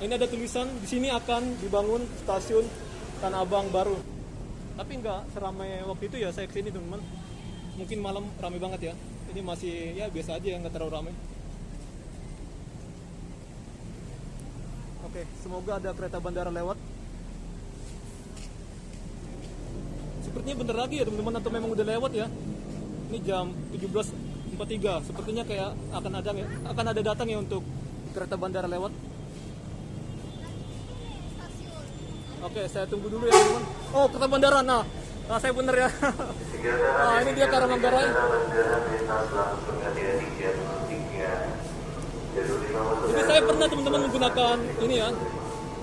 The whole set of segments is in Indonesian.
Ini ada tulisan di sini akan dibangun stasiun Tanah Abang baru. Tapi nggak seramai waktu itu ya saya kesini teman-teman. Mungkin malam ramai banget ya. Ini masih ya biasa aja, nggak terlalu ramai. Oke, semoga ada kereta bandara lewat. Sepertinya bentar lagi ya teman-teman, atau memang udah lewat ya. Ini jam 17.43. Sepertinya kayak akan ada datang ya untuk kereta bandara lewat. Oke, saya tunggu dulu ya teman-teman. Oh, kereta bandara. Nah saya bener ya. Nah, ini dia Karangmanggarai. Jadi saya pernah teman-teman menggunakan ini ya.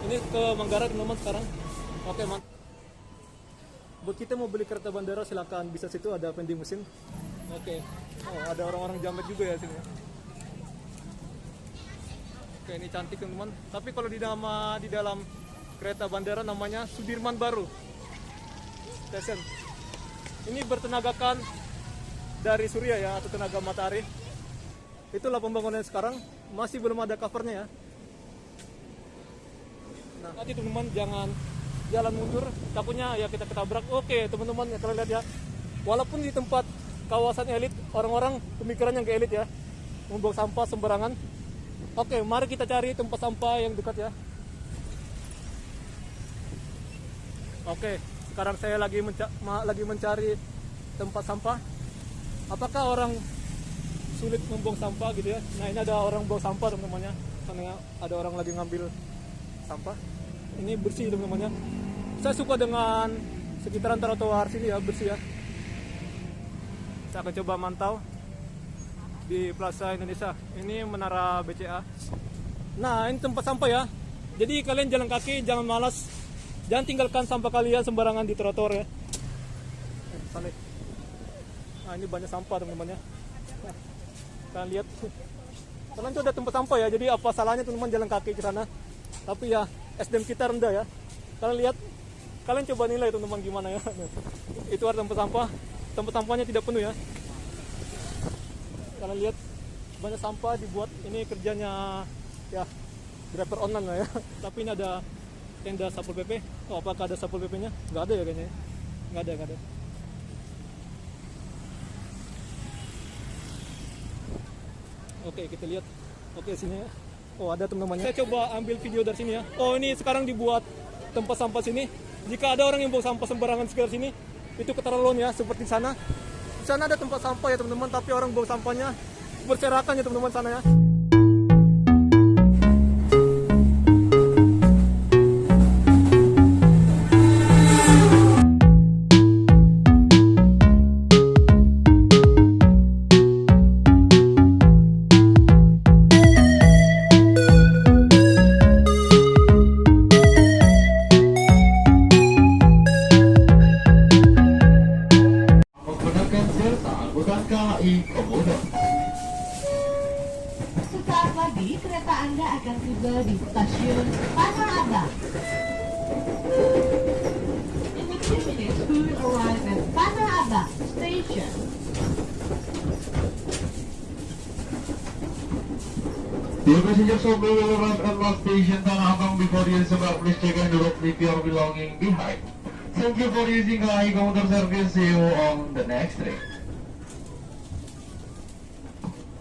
Ini ke Manggarai teman-teman sekarang. Oke, man. Buat kita mau beli kereta bandara silakan, bisa situ ada vending mesin. Oke. Oh, ada orang-orang jamet juga ya sini. Oke, ini cantik teman-teman. Tapi kalau di dalam kereta bandara namanya Sudirman Baru Station. Ini bertenagakan dari surya ya, atau tenaga matahari. Itulah pembangunannya sekarang, masih belum ada covernya ya. Nah, nanti teman-teman jangan jalan mundur, takutnya ya kita ketabrak. Oke teman-teman, ya kalian lihat ya, walaupun di tempat kawasan elit, orang-orang pemikirannya nggak elit ya, membuang sampah sembarangan. Oke, mari kita cari tempat sampah yang dekat ya. Oke, sekarang saya lagi mencari tempat sampah. Apakah orang sulit membuang sampah gitu ya? Nah, ini ada orang buang sampah teman-temannya. Karena ada orang lagi ngambil sampah. Ini bersih teman-temannya. Saya suka dengan sekitaran trotoar sini ya, bersih ya. Saya akan coba mantau di Plaza Indonesia. Ini Menara BCA. Nah, ini tempat sampah ya. Jadi kalian jalan kaki, jangan malas. Jangan tinggalkan sampah kalian sembarangan di trotoar ya. Nah, ini banyak sampah teman-teman ya. Nah, kalian lihat. Kalian tuh ada tempat sampah ya. Jadi apa salahnya teman-teman jalan kaki ke sana? Tapi ya SDM kita rendah ya. Kalian lihat. Kalian coba nilai teman-teman gimana ya. Itu ada tempat sampah. Tempat sampahnya tidak penuh ya. Kalian lihat banyak sampah dibuat. Ini kerjanya ya driver online lah ya. Tapi ini ada tenda Satpol PP. Oh, apakah ada Satpol PP-nya? Nggak ada ya kayaknya. Nggak ada. Oke, kita lihat. Oke, sini ya. Oh, ada teman-temannya. Saya coba ambil video dari sini ya. Oh, ini sekarang dibuat tempat sampah sini. Jika ada orang yang buang sampah sembarangan sekitar sini, itu keterlaluan ya, seperti sana. Di sana ada tempat sampah ya teman-teman, tapi orang buang sampahnya berserakan ya teman-teman sana ya. Sesaat lagi kereta Anda akan tiba di stasiun Tanah Abang. In a few minutes we will arrive at Tanah Abang Station. Dear passengers of the arrive at last station Tanah Abang. Before you disembark, please check and do not leave your belongings behind. Thank you for using KAI Komuter Service. See you on the next train.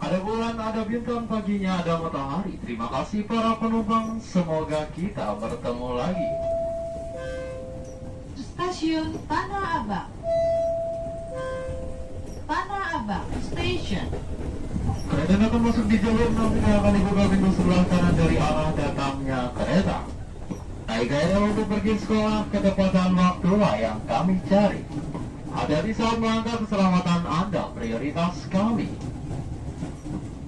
Ada bulan, ada bintang, paginya ada matahari. Terima kasih para penumpang, semoga kita bertemu lagi. Stasiun Tanah Abang. Tanah Abang Station. Kereta akan masuk di jalur 6, akan dibuka pintu sebelah kanan dari arah datangnya kereta. Naik kereta untuk pergi sekolah, ketepatan waktulah yang kami cari. Hati-hati saat melangkah, keselamatan Anda prioritas kami.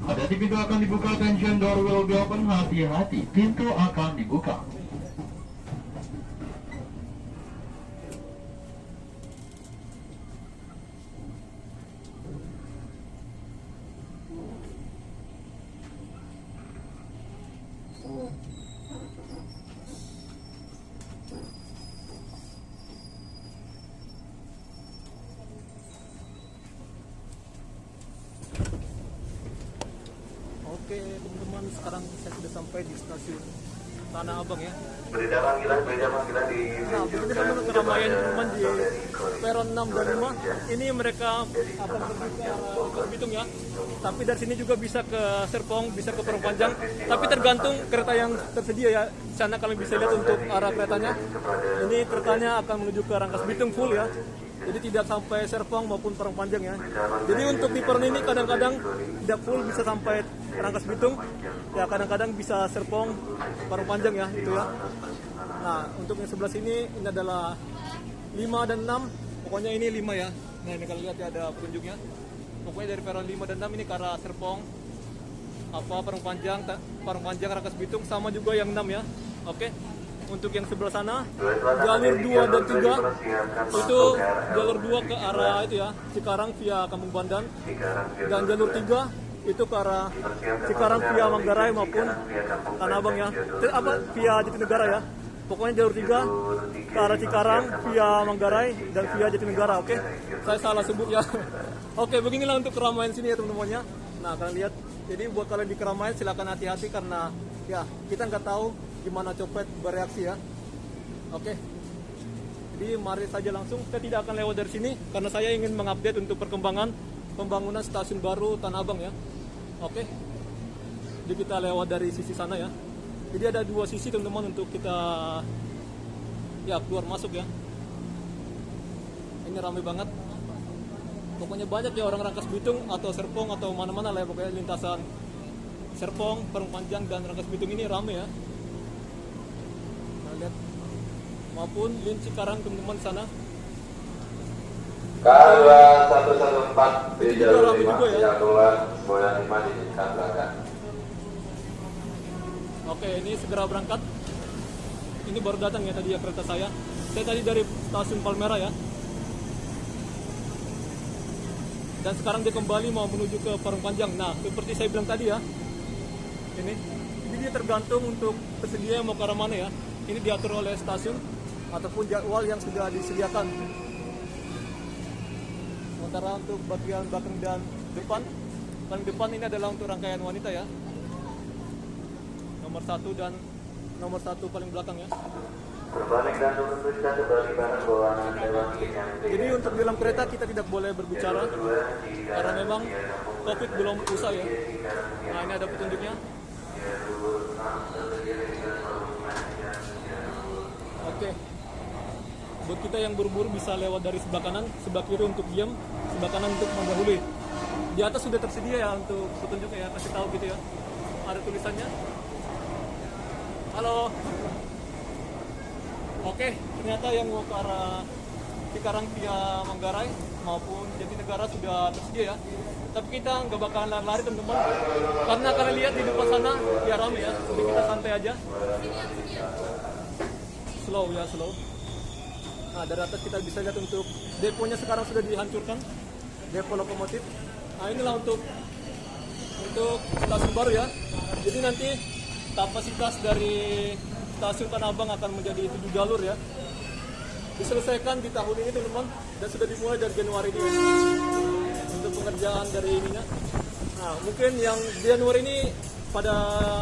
Hati-hati, pintu akan dibuka, attention, door will be open. Hati-hati, pintu akan dibuka. Oke teman-teman, sekarang saya sudah sampai di stasiun Tanah Abang ya. Berita panggilan di Nah, begini teman keramaian teman di peron 6 dan 5. Ini mereka akan pergi ke arah Rangkas Bitung ya. Tapi dari sini juga bisa ke Serpong, bisa ke Parung Panjang. Tapi tergantung kereta yang tersedia ya. Di sana kalian bisa lihat untuk arah keretanya. Ini keretanya akan menuju ke Rangkas Bitung full ya. Jadi tidak sampai Serpong maupun Parung Panjang ya. Jadi untuk di peron ini kadang-kadang tidak full bisa sampai Rangkas Bitung. Ya kadang-kadang bisa Serpong, Parung Panjang ya itu ya. Nah untuk yang sebelah sini ini adalah 5 dan 6. Pokoknya ini 5 ya. Nah ini kalian lihat ya ada petunjuknya. Pokoknya dari peron 5 dan 6 ini ke arah Serpong, Parung Panjang, Rangkas Bitung, sama juga yang 6 ya. Oke. Untuk yang sebelah sana jalur 2 dan 3 itu jalur 2 ke arah itu ya Cikarang via Kampung Bandan, dan jalur 3 itu ke arah Cikarang via Manggarai maupun Tanah Abang ya, via Jatinegara ya. Pokoknya jalur 3 ke arah Cikarang via Manggarai dan via Jatinegara. Oke, saya salah sebut ya. Oke, beginilah untuk keramaian sini ya teman-temannya. Nah kalian lihat, jadi buat kalian di keramaian silakan hati-hati karena ya kita nggak tahu gimana copet bereaksi ya. Oke, jadi mari saja langsung, saya tidak akan lewat dari sini karena saya ingin mengupdate untuk perkembangan pembangunan stasiun baru Tanah Abang ya. Oke, jadi kita lewat dari sisi sana ya. Jadi ada 2 sisi teman-teman untuk kita ya keluar masuk ya. Ini ramai banget. Pokoknya banyak ya orang Rangkas Bitung atau Serpong atau mana-mana lah ya, pokoknya lintasan Serpong, Parung Panjang dan Rangkas Bitung ini ramai ya. Nah, lihat maupun link Cikarang teman-teman sana. KA 114 di Itu juga jalur ramai 5 juga ya. yang keluar Boyan 5 di belakang. Oke, ini segera berangkat. Ini baru datang ya tadi ya kereta saya. Saya tadi dari stasiun Palmerah ya. Dan sekarang dia kembali mau menuju ke Parung Panjang. Nah, seperti saya bilang tadi ya. Ini dia tergantung untuk tersedia mau ke arah mana ya. Ini diatur oleh stasiun ataupun jadwal yang sudah disediakan. Sementara untuk bagian belakang dan depan, paling depan ini adalah untuk rangkaian wanita ya. Nomor 1 dan nomor 1 paling belakang ya. Berbalik dan meneruskan kembali barang bawaan lewat yang Jadi untuk di dalam kereta kita tidak boleh berbicara karena memang COVID belum usai ya. Nah ini ada petunjuknya. Oke. Buat kita yang buru-buru bisa lewat dari sebelah kanan, sebelah kiri untuk diam, sebelah kanan untuk mendahului. Di atas sudah tersedia ya untuk petunjuknya ya, kasih tahu gitu ya. Ada tulisannya. Halo. Oke, ternyata yang mau ke arah Cikarang via Manggarai maupun Jatinegara sudah tersedia ya. Tapi kita nggak bakalan lari-lari teman-teman, karena kalian lihat di depan sana ya ramai ya. Jadi kita santai aja, slow ya slow. Nah dari atas kita bisa lihat untuk deponya sekarang sudah dihancurkan, depo lokomotif. Nah inilah untuk stasiun baru ya. Jadi nanti kapasitas dari stasiun Tanah Abang akan menjadi 7 jalur ya. Diselesaikan di tahun ini teman-teman, dan sudah dimulai dari Januari ini ya, untuk pengerjaan dari ininya. Nah mungkin yang Januari ini pada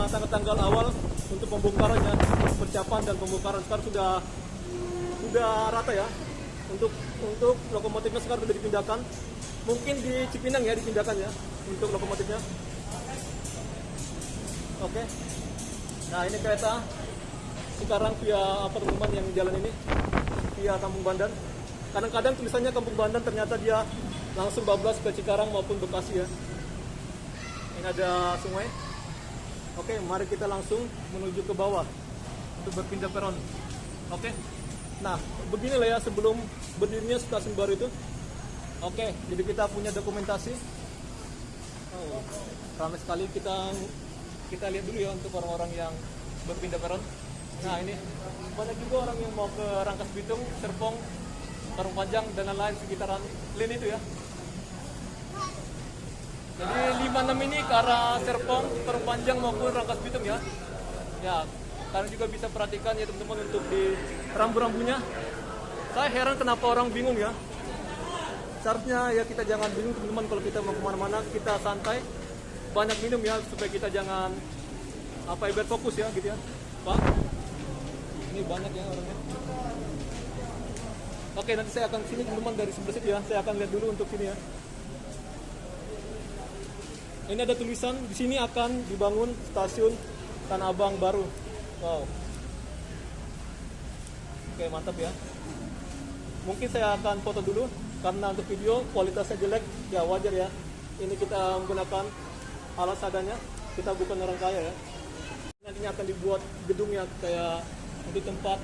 tanggal-tanggal awal untuk pembongkarannya, persiapan dan pembongkaran sekarang sudah rata ya. Untuk lokomotifnya sekarang sudah dipindahkan. Mungkin di Cipinang ya dipindahkan ya untuk lokomotifnya. Oke. Nah ini kereta sekarang via apa teman-teman yang jalan ini via Kampung Bandan. Kadang-kadang tulisannya Kampung Bandan, ternyata dia langsung bablas ke Cikarang maupun Bekasi ya. Ini ada sungai. Oke, mari kita langsung menuju ke bawah untuk berpindah peron. Oke. Nah, beginilah ya sebelum berdirinya stasiun baru itu. Oke, jadi kita punya dokumentasi. Oh, ramai sekali, kita lihat dulu ya untuk orang-orang yang berpindah peron. Nah ini banyak juga orang yang mau ke Rangkas Bitung, Serpong, Parung Panjang dan lain-lain sekitaran lini itu ya. Jadi 56 ini ke arah Serpong, Parung Panjang maupun Rangkas Bitung ya. Ya, kalian juga bisa perhatikan ya teman-teman untuk di rambu-rambunya. Saya heran kenapa orang bingung ya. Seharusnya ya kita jangan bingung teman-teman kalau kita mau kemana-mana, kita santai, banyak minum ya supaya kita jangan biar fokus ya gitu ya. Pak, ini banyak ya orangnya. Oke, nanti saya akan sini teman-teman dari sebelah situ ya. Saya akan lihat dulu untuk sini ya. Ini ada tulisan di sini akan dibangun stasiun Tanah Abang baru. Wow. Oke, mantap ya. Mungkin saya akan foto dulu karena untuk video kualitasnya jelek, ya wajar ya. Ini kita menggunakan alat seadanya. Kita bukan orang kaya ya. Nantinya akan dibuat gedungnya kayak untuk tempat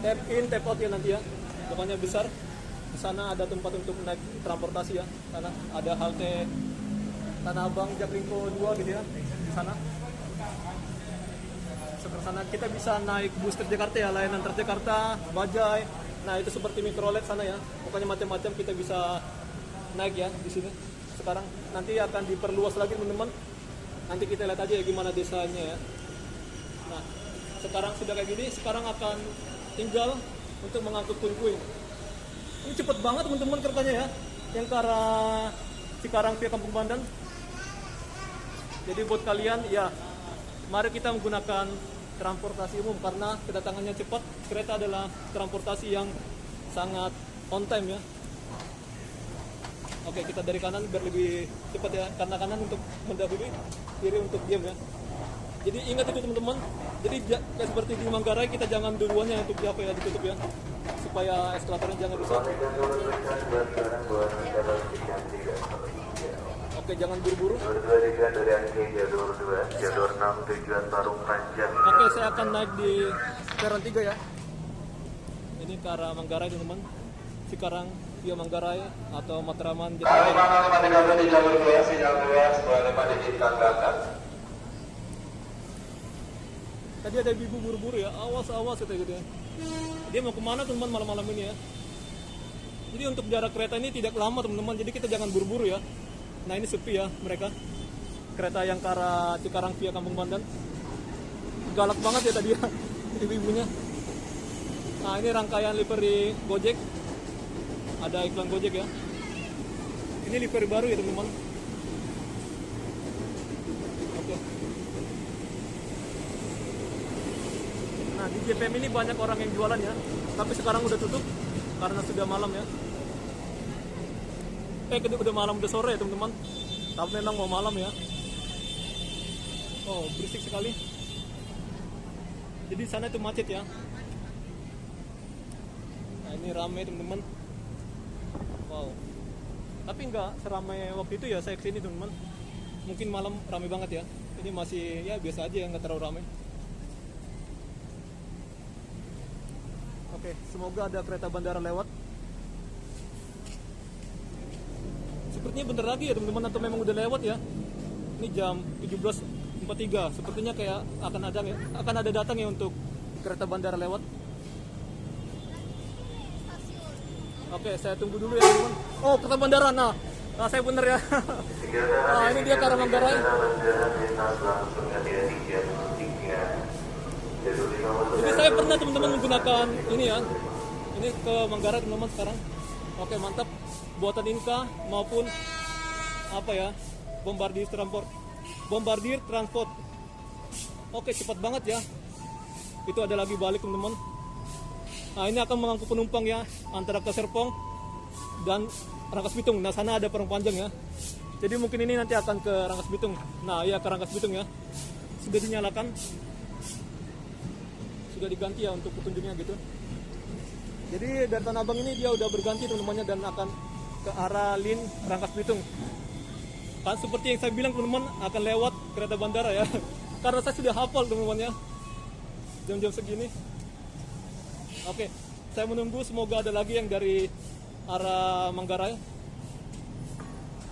tap in, tap out ya nanti ya. Pokoknya besar. Di sana ada tempat untuk naik transportasi ya. Sana ada halte Tanah Abang Jaklingko 2 gitu ya. Di sana. Seperti sana kita bisa naik bus Transjakarta ya, layanan Transjakarta, Bajai. Nah, itu seperti mikrolet sana ya. Pokoknya macam-macam kita bisa naik ya di sini. Sekarang nanti akan diperluas lagi teman-teman. Nanti kita lihat aja ya gimana desanya ya. Nah, sekarang sudah kayak gini, sekarang akan tinggal untuk mengangkut puing-puing. Ini cepet banget teman-teman keretanya ya. Yang ke arah Cikarang via Kampung Bandan. Jadi buat kalian ya, mari kita menggunakan transportasi umum karena kedatangannya cepat. Kereta adalah transportasi yang sangat on time ya. Oke, kita dari kanan biar lebih cepat ya. Karena kanan untuk mendahului, kiri untuk diam ya. Jadi ingat itu teman-teman. Jadi kayak seperti di Manggarai kita jangan duluannya untuk apa ya ditutup ya. Supaya eskalatornya jangan rusak. Pastikan turun periksa bagi barang bawaan Anda lalu tidak terlalu. Oke, jangan buru-buru. Jalur 2 tujuan dari Angke, jalur 2, jalur 6 tujuan Parung Panjang. Oke, saya akan naik di peron 3 ya. Ini ke arah Manggarai teman-teman. Cikarang via Manggarai atau Matraman. Kali mana lima tiga di jalur 2, sinyal 2, sebuah lima diizinkan berangkat. Tadi ada ibu buru-buru ya, awas kata gitu ya. Dia mau kemana teman-teman malam-malam ini ya. Jadi untuk jarak kereta ini tidak lama teman-teman, jadi kita jangan buru-buru ya. Nah ini sepi ya mereka. Kereta yang ke arah Cikarang via Kampung Bandan. Galak banget ya tadi ya ibu-ibunya. Nah ini rangkaian livery Gojek. Ada iklan Gojek ya. Ini livery baru ya teman-teman. Oke. Nah di JPM ini banyak orang yang jualan ya. Tapi sekarang udah tutup karena sudah malam ya. Udah malam, udah sore ya teman-teman. Tapi memang mau malam ya. Oh berisik sekali. Jadi sana itu macet ya. Nah ini ramai teman-teman. Wow. Tapi nggak seramai waktu itu ya saya kesini teman-teman. Mungkin malam ramai banget ya. Ini masih ya biasa aja, nggak terlalu ramai. Oke, semoga ada kereta bandara lewat. Sepertinya bentar lagi ya teman-teman, atau memang udah lewat ya. Ini jam 17.43. Sepertinya kayak akan ada datang ya untuk kereta bandara lewat. Oke, saya tunggu dulu ya teman-teman. Oh, kereta bandara. Nah saya bener ya. Nah, ini dia ke arah Manggarai. Jadi saya pernah teman-teman menggunakan ini ya. Ini ke Manggarai teman-teman sekarang. Oke, mantap. Buatan Inka maupun apa ya, bombardir transport. Oke, cepat banget ya. Itu ada lagi balik teman-teman. Nah ini akan mengangkut penumpang ya antara ke Serpong dan Rangkas Bitung. Nah sana ada perang panjang ya. Jadi mungkin ini nanti akan ke Rangkas Bitung. Nah iya ke Rangkas Bitung ya. Sudah dinyalakan, sudah diganti ya untuk petunjuknya gitu. Jadi dari Tanah Abang ini dia udah berganti teman-temannya dan akan ke arah Lin Rangkas Bitung. Kan seperti yang saya bilang teman-teman, akan lewat kereta bandara ya. Karena saya sudah hafal teman-teman ya. Jam-jam segini. Oke, saya menunggu semoga ada lagi yang dari arah Manggarai.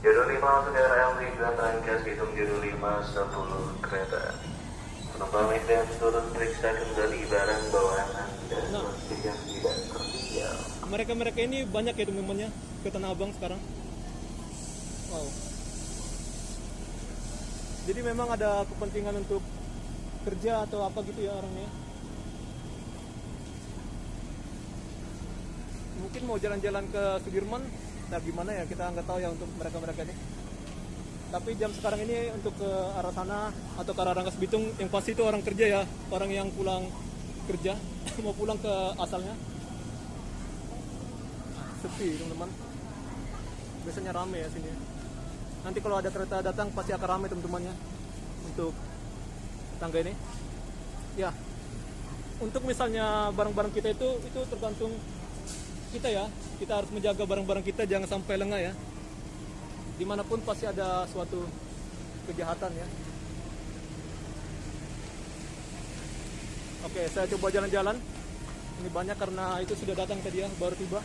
Jalur 5 masuk daerah yang tujuan Rangkas Bitung, jalur 5 10 kereta. Penumpang yang turun periksa kembali barang bawaan Anda. Nah. Pastikan tidak tertinggal. Mereka ini banyak ya teman-temannya ke Tanah Abang sekarang. Wow. Jadi memang ada kepentingan untuk kerja atau apa gitu ya orangnya. Mungkin mau jalan-jalan ke Sudirman, nah gimana ya kita nggak tahu ya untuk mereka ini. Tapi jam sekarang ini untuk ke arah sana atau ke arah Rangkas Bitung yang pasti itu orang kerja ya, orang yang pulang kerja mau pulang ke asalnya. Sepi teman-teman. Biasanya rame ya sini. Nanti kalau ada kereta datang pasti akan rame teman-temannya untuk tangga ini. Ya, untuk misalnya barang-barang kita itu tergantung kita ya. Kita harus menjaga barang-barang kita jangan sampai lengah ya. Dimanapun pasti ada suatu kejahatan ya. Oke, saya coba jalan-jalan. Ini banyak karena itu sudah datang tadi ya, baru tiba.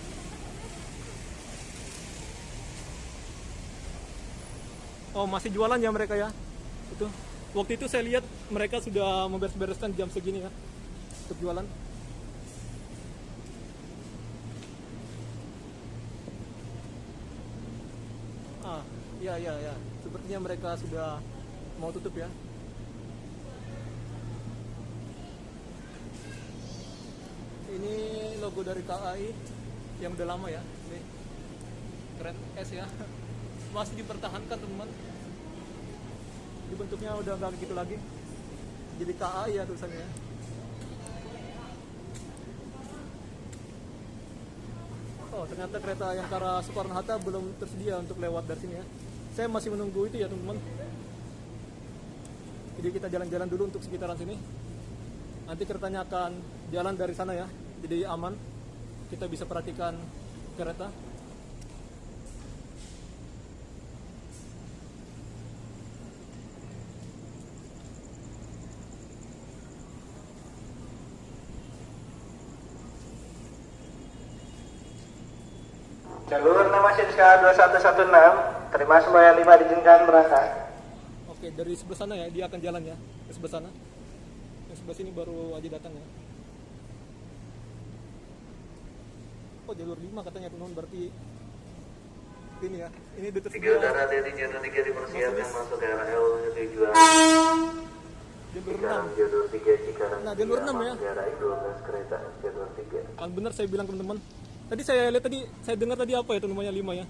Oh, masih jualan ya mereka ya. Itu. Waktu itu saya lihat mereka sudah memberes-bereskan jam segini ya untuk jualan. Ya. Sepertinya mereka sudah mau tutup ya. Ini logo dari KAI yang udah lama ya. Ini keren S ya. Masih dipertahankan teman-teman. Di bentuknya udah nggak gitu lagi. Jadi KAI ya tulisannya. Oh, ternyata kereta yang ke arah Soekarno-Hatta belum tersedia untuk lewat dari sini ya. Saya masih menunggu itu ya teman-teman. Jadi kita jalan-jalan dulu untuk sekitaran sini. Nanti keretanya akan jalan dari sana ya. Jadi aman. Kita bisa perhatikan kereta. Jalur nama Sinska 2116, terima semua yang 5 diizinkan berangkat. Oke, dari sebelah sana ya, dia akan jalan ya ke sebelah sana. Yang sebelah sini baru aja datang ya. Oh, jalur 5 katanya teman, berarti ini ya. Ini di Tiga udara dari jalur 3 dipersiapkan masuk ke arah L tujuan. Jalur 6. Cikarang jalur 3 Cikarang. Nah, jalur 6 ya. Ke arah I12 kereta jalur 3. Kan benar saya bilang teman-teman. Tadi saya lihat saya dengar tadi apa ya namanya 5 ya.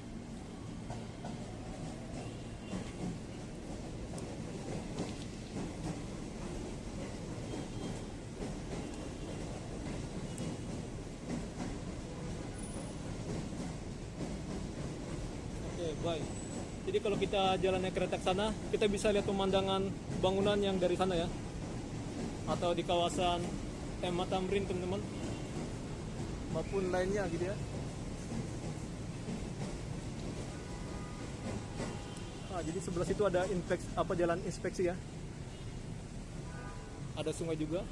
Oke, baik. Jadi kalau kita jalannya kereta ke sana, kita bisa lihat pemandangan bangunan yang dari sana ya. Atau di kawasan M. Tamrin teman-teman. Maupun lainnya gitu ya. Jadi sebelah situ ada jalan inspeksi ya. Ada sungai juga.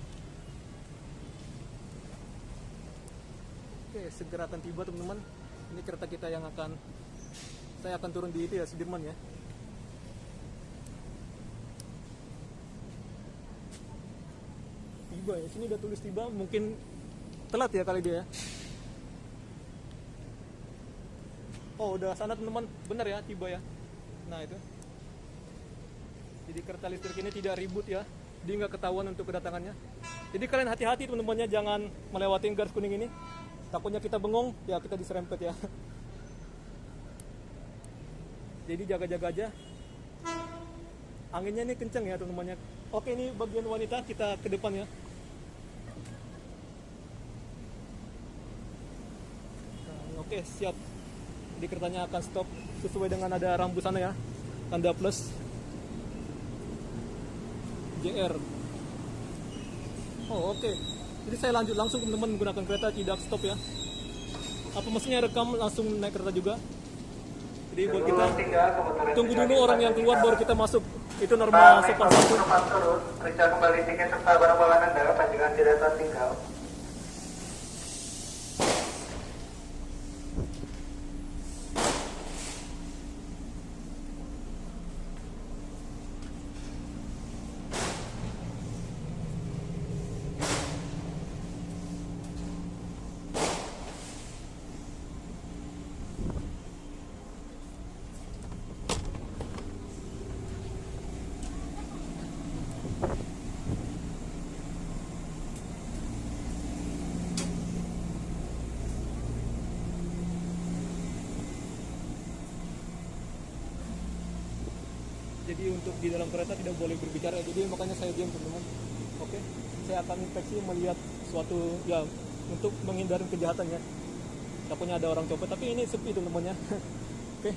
Oke, segera akan tiba teman-teman. Ini kereta kita yang saya akan turun di itu ya, Sudirman ya. Tiba ya, sini udah tulis tiba, mungkin telat ya kali dia ya. Oh, udah sana teman-teman, benar ya, tiba ya. Nah itu. Jadi kereta listrik ini tidak ribut ya, dia nggak ketahuan untuk kedatangannya. Jadi kalian hati-hati teman-temannya, jangan melewati garis kuning ini. Takutnya kita bengong, ya kita diserempet ya. Jadi jaga-jaga aja. Anginnya ini kenceng ya teman-temannya. Oke, ini bagian wanita, kita ke depan ya. Oke, siap. Jadi keretanya akan stop sesuai dengan ada rambu sana ya, tanda plus JR. Oh, oke. Jadi saya lanjut langsung teman-teman menggunakan kereta, tidak stop ya. Apa mestinya rekam langsung naik kereta juga? Jadi buat kita tunggu dulu orang yang keluar baru kita masuk. Itu normal sopan santun. Periksa kembali tiket serta barang bawaan Anda, panjangan tidak tertinggal. untuk di dalam kereta tidak boleh berbicara, jadi makanya saya diam teman-teman. Oke, saya akan inspeksi melihat suatu ya untuk menghindari kejahatannya. Takutnya ada orang copet, tapi ini sepi teman-teman ya. Oke.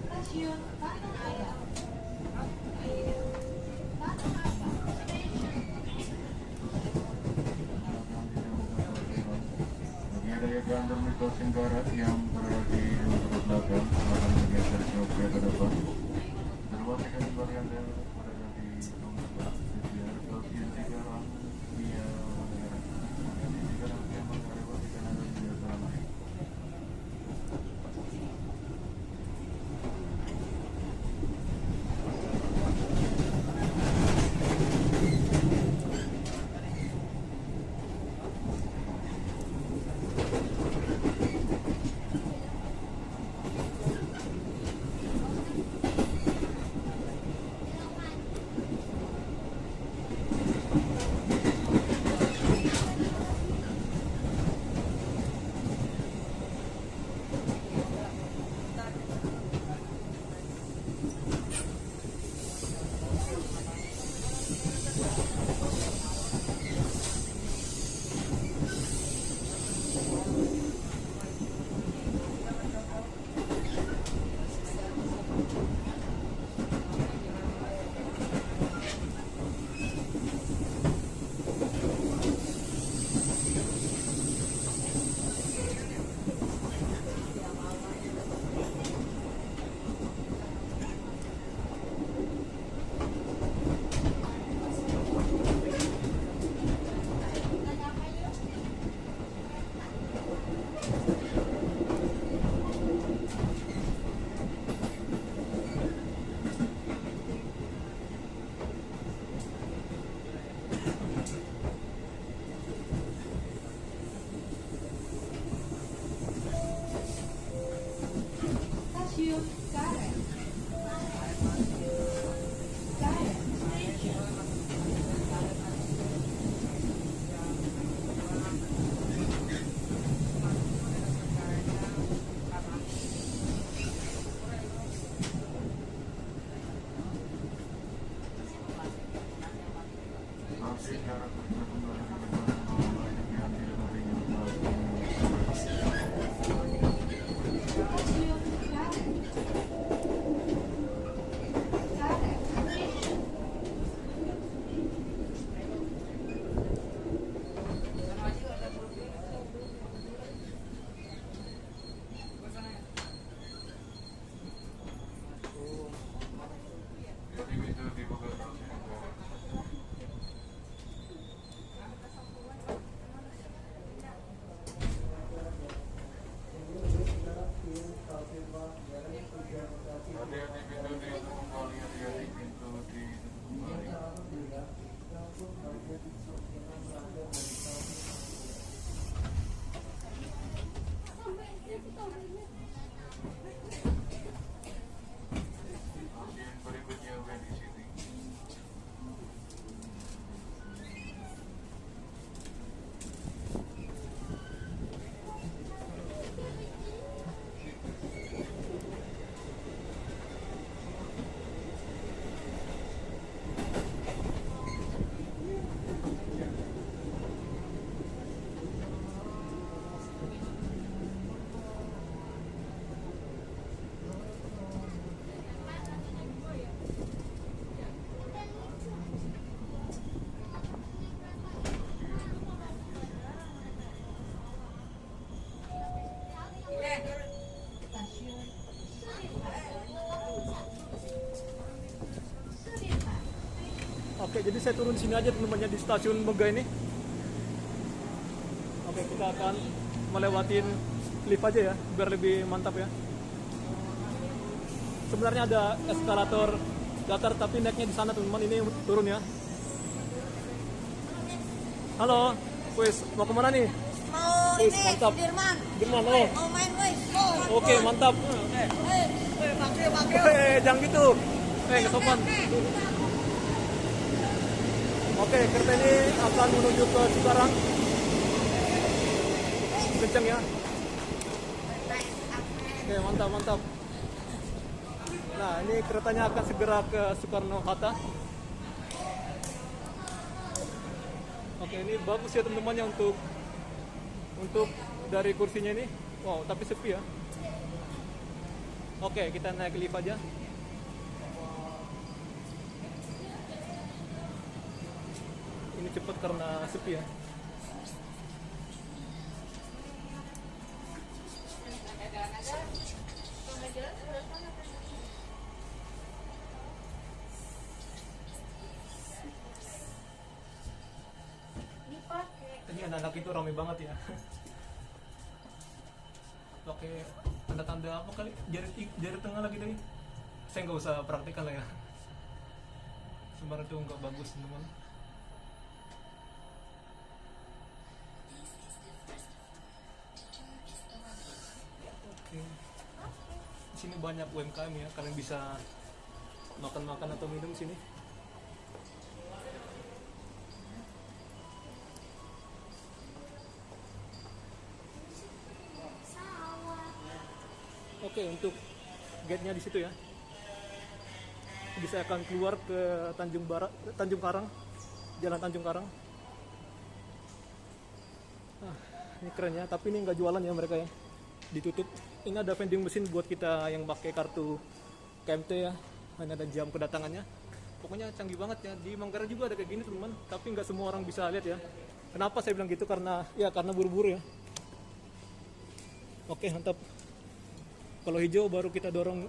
Stasiun Tanah Abang. Tanah Abang Station. Bagi daya gandum di stasiun barat yang berada di tempat belakang akan bergeser jauh ke depan. Terwakilkan kembali Anda berada di nomor 4 sekitar stasiun Cikarang via Madura. Di Cikarang yang melewati Kanada via Salamai. Stasiun Karet. Karet Station. Masih jarak kembali ke depan yang dilewati Stasiun Karet. Karet Station. Jadi bisa dibuka stasiun barat. Hati-hati pintu ditutup kembali, hati-hati pintu ditutup kembali. Stasiun berikutnya Wendy City. Stasiun Sudirman. Oke, jadi saya turun sini aja teman-teman ya, di stasiun Mega ini. Oke, kita akan melewatin lift aja ya, biar lebih mantap ya. Sebenarnya ada eskalator datar, tapi naiknya di sana teman-teman. Ini turun ya. Halo, wis mau kemana nih? Mau Wis, ini mantap. Sudirman. Sudirman, oh. Mau main wis. Oke, mantap. Jangan gitu. Nggak sopan. Oke, kereta ini akan menuju ke Cikarang. Kencang ya. Oke, mantap, mantap. Nah, ini keretanya akan segera ke Soekarno-Hatta. Oke, ini bagus ya teman-teman ya untuk dari kursinya ini. Wow, tapi sepi ya. Oke, kita naik lift aja. Ini cepat karena sepi ya. Ini anak-anak itu ramai banget ya. Pakai tanda-tanda apa kali? Jari tengah lagi deh. Saya nggak usah praktikkan lah ya. Sebenarnya itu nggak bagus teman-teman. Oke. Di sini banyak UMKM ya. Kalian bisa makan-makan atau minum di sini. Oke, untuk gate-nya di situ ya. Jadi saya akan keluar ke Tanjung Karang, Jalan Tanjung Karang. Ini keren ya, tapi ini nggak jualan ya mereka ya, ditutup. Ini ada vending mesin buat kita yang pakai kartu KMT ya. Hanya ada jam kedatangannya. Pokoknya canggih banget ya. Di Manggarai juga ada kayak gini teman-teman, tapi nggak semua orang bisa lihat ya. Kenapa saya bilang gitu? Karena buru-buru ya. Oke, mantap. Kalau hijau baru kita dorong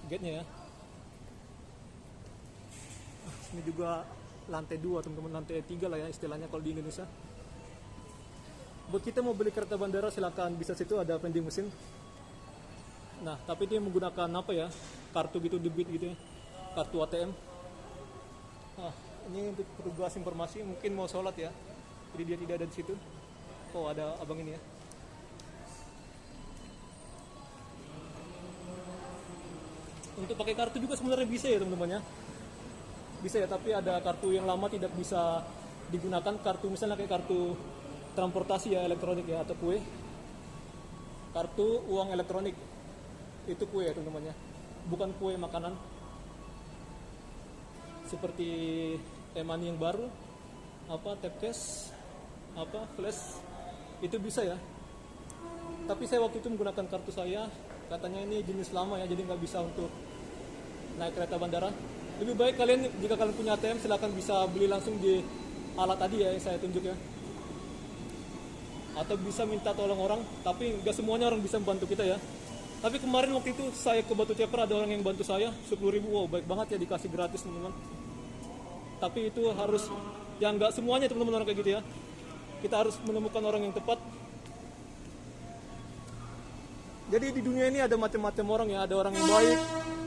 gate-nya ya. Ini juga lantai 2 teman-teman, lantai 3 lah ya istilahnya kalau di Indonesia. Buat kita mau beli kereta bandara silakan, bisa situ ada vending mesin. Nah, tapi dia menggunakan apa ya? Kartu gitu, debit gitu ya. Kartu ATM. Ini untuk petugas informasi mungkin mau sholat ya. Jadi dia tidak ada di situ. Oh, ada abang ini ya. Untuk pakai kartu juga sebenarnya bisa ya teman-teman ya. Bisa ya, tapi ada kartu yang lama tidak bisa digunakan. Kartu misalnya kayak kartu transportasi ya, elektronik ya, atau kue. Kartu uang elektronik itu kue ya teman-teman ya, bukan kue makanan. Seperti e-money yang baru, apa tap cash, apa flash, itu bisa ya. Tapi saya waktu itu menggunakan kartu saya, katanya ini jenis lama ya, jadi nggak bisa untuk naik kereta bandara. Lebih baik kalian, jika kalian punya ATM, silahkan bisa beli langsung di alat tadi ya yang saya tunjuk ya. Atau bisa minta tolong orang, tapi nggak semuanya orang bisa membantu kita ya. Tapi kemarin waktu itu saya ke Batu Ceper, ada orang yang bantu saya 10.000, wow baik banget ya, dikasih gratis teman-teman. Tapi itu harus, ya nggak semuanya teman-teman orang kayak gitu ya. Kita harus menemukan orang yang tepat. Jadi di dunia ini ada macam-macam orang ya, ada orang yang baik,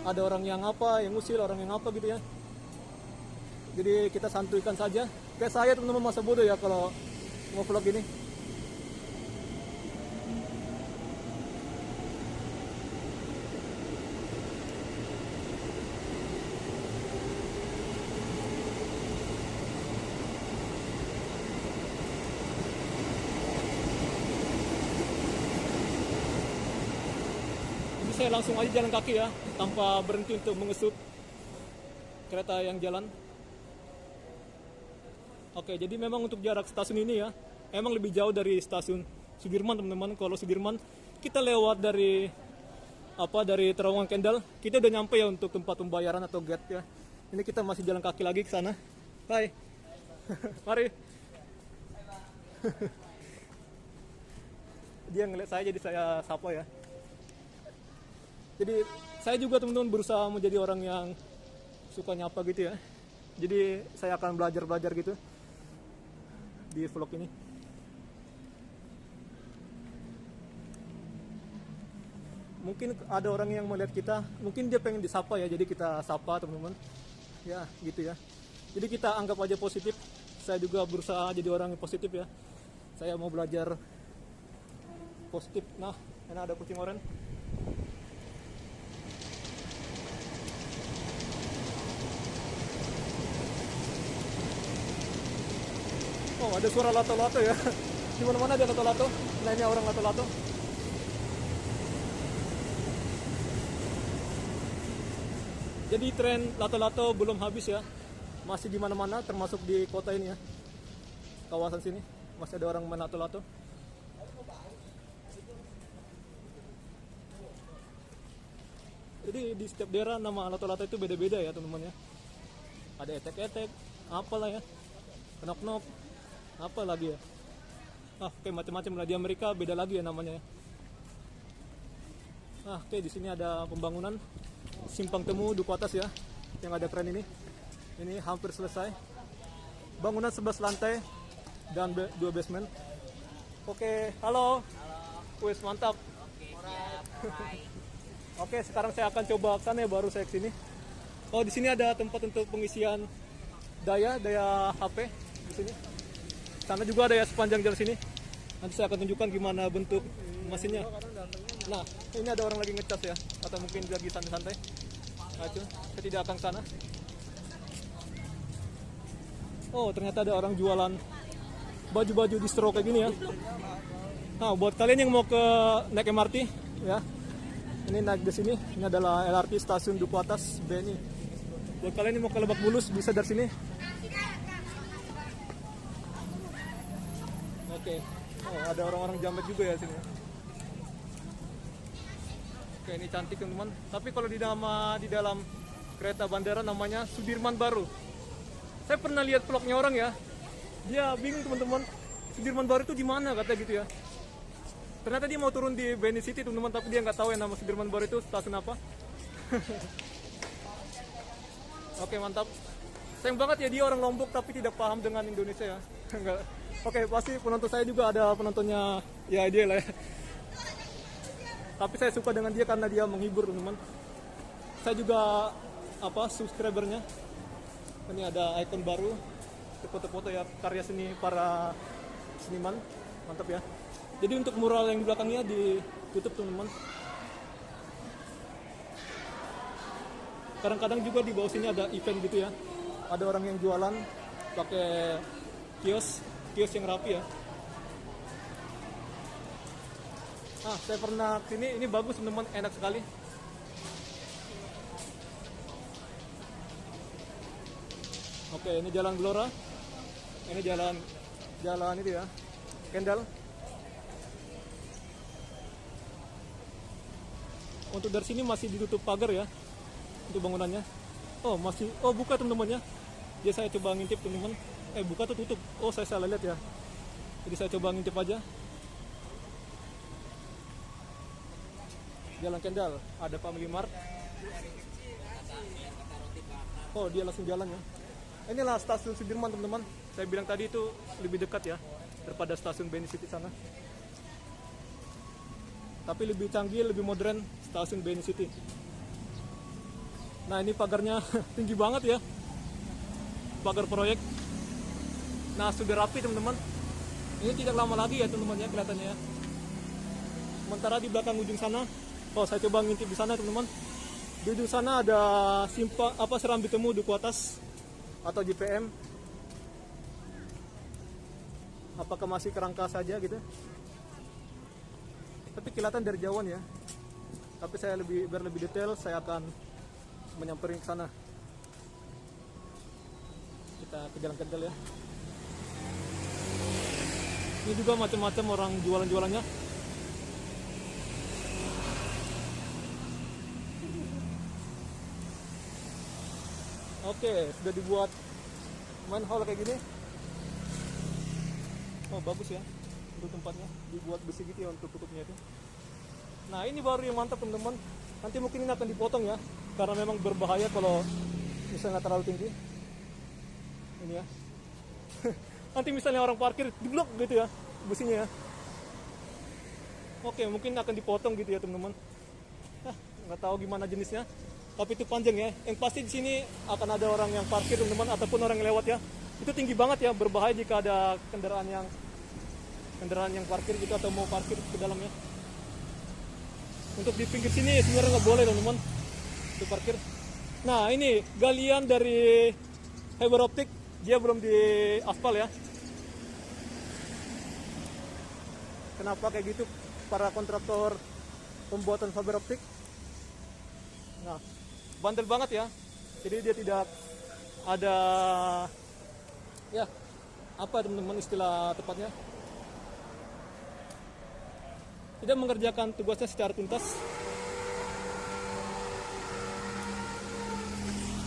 ada orang yang apa, yang usil, orang yang apa gitu ya. Jadi kita santuikan saja. Kayak saya teman-teman, masa bodoh ya kalau mau vlog ini. Saya langsung aja jalan kaki ya, tanpa berhenti untuk mengesut kereta yang jalan. Oke, jadi memang untuk jarak stasiun ini ya, emang lebih jauh dari stasiun Sudirman teman-teman. Kalau Sudirman kita lewat dari Terowongan Kendal, kita udah nyampe ya untuk tempat pembayaran atau gate ya. Ini kita masih jalan kaki lagi ke sana. Hai, mari. Dia ngeliat saya jadi saya sapa ya. Jadi saya juga teman-teman berusaha menjadi orang yang suka nyapa gitu ya. Jadi saya akan belajar gitu di vlog ini. mungkin ada orang yang melihat kita, mungkin dia pengen disapa ya, jadi kita sapa teman-teman. Ya, gitu ya. Jadi kita anggap aja positif. Saya juga berusaha jadi orang yang positif ya. Saya mau belajar positif. Nah, ini ada kucing oranye. Oh, ada suara lato-lato ya. Di mana-mana ada lato-lato. Nah, ini orang lato-lato. Jadi tren lato-lato belum habis ya. Masih di mana-mana termasuk di kota ini ya. Kawasan sini masih ada orang main lato-lato. Jadi di setiap daerah nama lato-lato itu beda-beda ya teman-teman ya. Ada etek-etek, apalah ya. Knock-knock, apa lagi ya. Oke, macam-macam lah. Di Amerika beda lagi ya namanya ya. Oke, di sini ada pembangunan simpang temu Duku Atas ya, yang ada keren ini. Ini hampir selesai. Bangunan 11 lantai dan 2 basement. Oke, halo. Wes mantap. Oke, sekarang saya akan coba ke sana ya, baru saya kesini. Oh, di sini ada tempat untuk pengisian daya HP di sini. Sana juga ada ya sepanjang jalan sini. Nanti saya akan tunjukkan gimana bentuk mesinnya. Nah, ini ada orang lagi ngecas ya, atau mungkin lagi santai-santai. Nah, itu saya tidak akan ke sana. Oh, ternyata ada orang jualan baju-baju distro kayak gini ya. Nah, buat kalian yang mau ke naik MRT ya, ini naik di sini. Ini adalah LRT stasiun Duku Atas BNI. Buat kalian yang mau ke Lebak Bulus bisa dari sini. Oke. Oh, ada orang-orang jamet juga ya sini. Oke, ini cantik teman-teman. Tapi kalau di dalam kereta bandara namanya Sudirman Baru. Saya pernah lihat vlognya orang ya. Dia bingung teman-teman. Sudirman Baru itu di mana kata gitu ya. Ternyata dia mau turun di BNI City teman-teman, tapi dia nggak tahu ya nama Sudirman Baru itu stasiun apa. Oke, mantap. Sayang banget ya dia orang Lombok tapi tidak paham dengan Indonesia ya. Enggak. Oke, pasti penonton saya juga ada penontonnya ya dia lah ya. Tapi saya suka dengan dia karena dia menghibur teman-teman. Saya juga subscribernya. Ini ada ikon baru, foto-foto ya karya seni para seniman, mantap ya. Jadi untuk mural yang di belakangnya ditutup teman-teman. Kadang-kadang juga di bawah sini ada event gitu ya. Ada orang yang jualan pakai kios yang rapi ya. Saya pernah sini, ini bagus teman-teman, enak sekali. Oke, ini Jalan Gelora. Ini jalan itu ya, Kendal. Untuk dari sini masih ditutup pagar ya, untuk bangunannya. Oh masih, buka teman-teman ya. Jadi saya coba ngintip teman-teman. Buka tuh tutup. Oh saya salah lihat ya. Jadi saya coba ngintip aja. Jalan Kendal, ada Family Mart. Oh dia langsung jalan ya. Inilah stasiun Sudirman teman-teman. Saya bilang tadi itu lebih dekat ya daripada stasiun BNI City sana. Tapi lebih canggih, lebih modern stasiun BNI City. Nah ini pagarnya tinggi banget ya, pagar proyek. Nah sudah rapi teman-teman. Ini tidak lama lagi ya teman-teman ya kelihatannya ya. Sementara di belakang ujung sana, saya coba ngintip di sana teman-teman. Di ujung sana ada serambi temu Duku Atas atau JPM. Apakah masih kerangka saja gitu? Tapi kelihatan dari jauhan ya. Tapi saya biar lebih detail, saya akan menyamperin ke sana. Kita ke Jalan Kendal ya. Ini juga macam-macam orang jualan-jualannya. Oke, sudah dibuat main hall kayak gini. Oh bagus ya untuk tempatnya, dibuat besi gitu ya untuk tutupnya itu. Nah ini baru yang mantap teman-teman. Nanti mungkin ini akan dipotong ya, karena memang berbahaya kalau misalnya terlalu tinggi. Ini ya. Nanti misalnya orang parkir diblok gitu ya besinya ya. Oke, mungkin akan dipotong gitu ya teman-teman. nggak tahu gimana jenisnya, tapi itu panjang ya. Yang pasti di sini akan ada orang yang parkir teman-teman, ataupun orang yang lewat ya. Itu tinggi banget ya, berbahaya jika ada kendaraan yang parkir gitu atau mau parkir ke dalamnya. Untuk di pinggir sini sebenarnya nggak boleh teman-teman itu parkir. Nah ini galian dari fiber optik, dia belum di aspal ya. Kenapa kayak gitu para kontraktor pembuatan fiber optik? Nah, bandel banget ya. Jadi dia tidak ada ya apa teman-teman istilah tepatnya? Tidak mengerjakan tugasnya secara tuntas.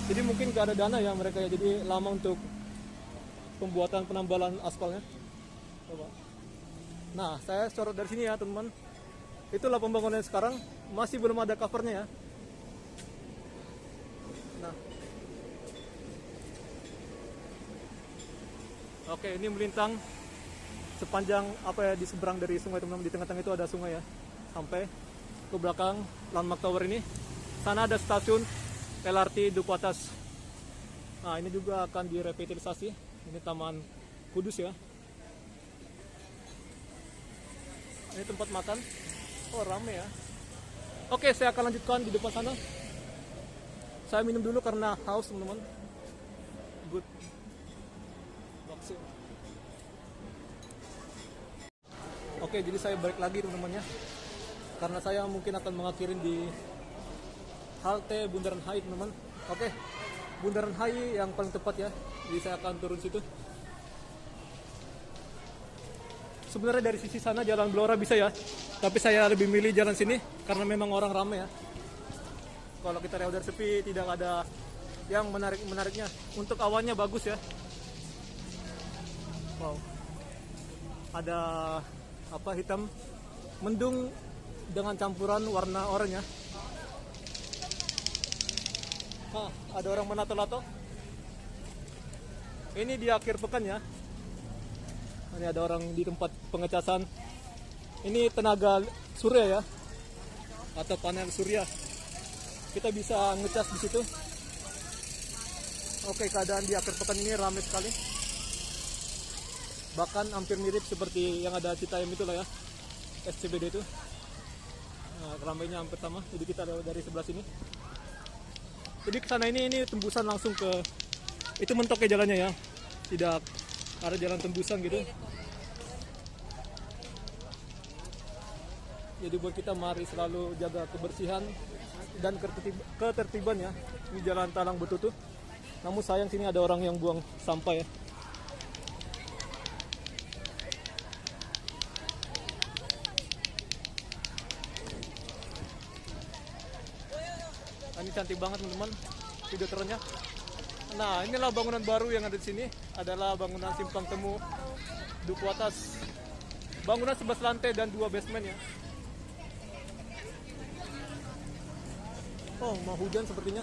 Jadi mungkin gak ada dana ya mereka ya. Jadi lama untuk pembuatan penambalan aspalnya. Coba. Nah, saya sorot dari sini ya teman-teman. Itulah pembangunan sekarang, masih belum ada covernya ya. Nah, oke, ini melintang sepanjang apa ya, di seberang dari sungai teman-teman. Di tengah-tengah itu ada sungai ya, sampai ke belakang Landmark Tower ini. Sana ada stasiun LRT Duku Atas. Nah, ini juga akan direvitalisasi. Ini Taman Kudus ya. Ini tempat makan. Oh, rame ya. Oke, saya akan lanjutkan di depan sana. Saya minum dulu karena haus teman-teman. Good. Bakso. Oke, jadi saya balik lagi teman-teman ya. Karena saya mungkin akan mengakhirin di halte Bundaran HI teman-teman. Oke, Bundaran HI yang paling tepat ya. Jadi saya akan turun situ. Sebenarnya dari sisi sana Jalan Blora bisa ya, tapi saya lebih milih jalan sini karena memang orang ramai ya. Kalau kita lewat dari sepi tidak ada yang menariknya. Untuk awannya bagus ya. Wow, ada apa, hitam mendung dengan campuran warna oranye. Ada orang menato-nato. Ini di akhir pekan ya. Ini ada orang di tempat pengecasan. Ini tenaga surya ya, atau panel surya. Kita bisa ngecas di situ. Oke, keadaan di akhir pekan ini ramai sekali. Bahkan hampir mirip seperti yang ada Citayam itulah ya, SCBD itu. Nah, ramainya hampir sama. Jadi kita lewat dari sebelah sini. Jadi kesana ini tembusan langsung ke itu, mentoknya jalannya ya. Tidak ada jalan tembusan gitu. Jadi buat kita mari selalu jaga kebersihan dan ketertiban ya. Ini jalan Talang Betutu. Namun sayang sini ada orang yang buang sampah ya. Ini cantik banget teman-teman video ternya. Nah, inilah bangunan baru yang ada di sini. Adalah bangunan Simpang Temu Duku Atas. Bangunan 11 lantai dan 2 basement ya. Oh, mau hujan sepertinya.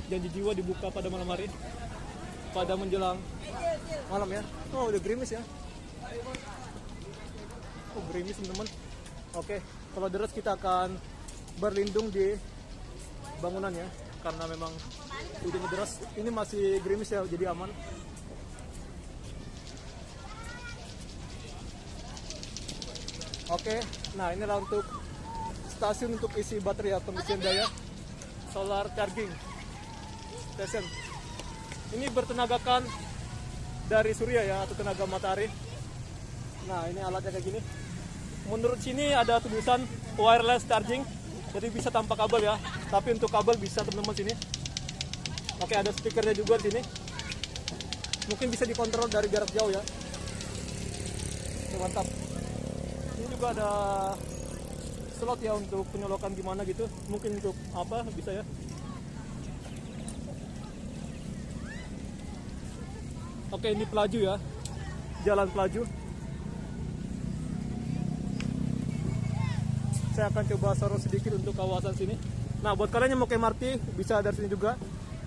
Janji jiwa dibuka pada malam hari, pada menjelang malam ya. Oh, udah gerimis ya. Oh, gerimis teman-teman. Oke, kalau deras kita akan berlindung di bangunan ya, karena memang hujan deras. Ini masih gerimis ya, jadi aman. Oke, nah inilah untuk stasiun untuk isi baterai ya, pengisian daya solar charging station. Ini bertenagakan dari surya ya, atau tenaga matahari. Nah, ini alatnya kayak gini. Menurut sini ada tulisan wireless charging, jadi bisa tanpa kabel ya. Tapi untuk kabel bisa teman-teman sini. Oke, ada speakernya juga di sini. Mungkin bisa dikontrol dari jarak jauh ya. Ini mantap. Ini juga ada slot ya untuk penyolokan gimana gitu. Mungkin untuk apa bisa ya. Oke, ini pelaju ya. Jalan pelaju. Saya akan coba sorot sedikit untuk kawasan sini. Nah, buat kalian yang mau ke MRT bisa dari sini juga.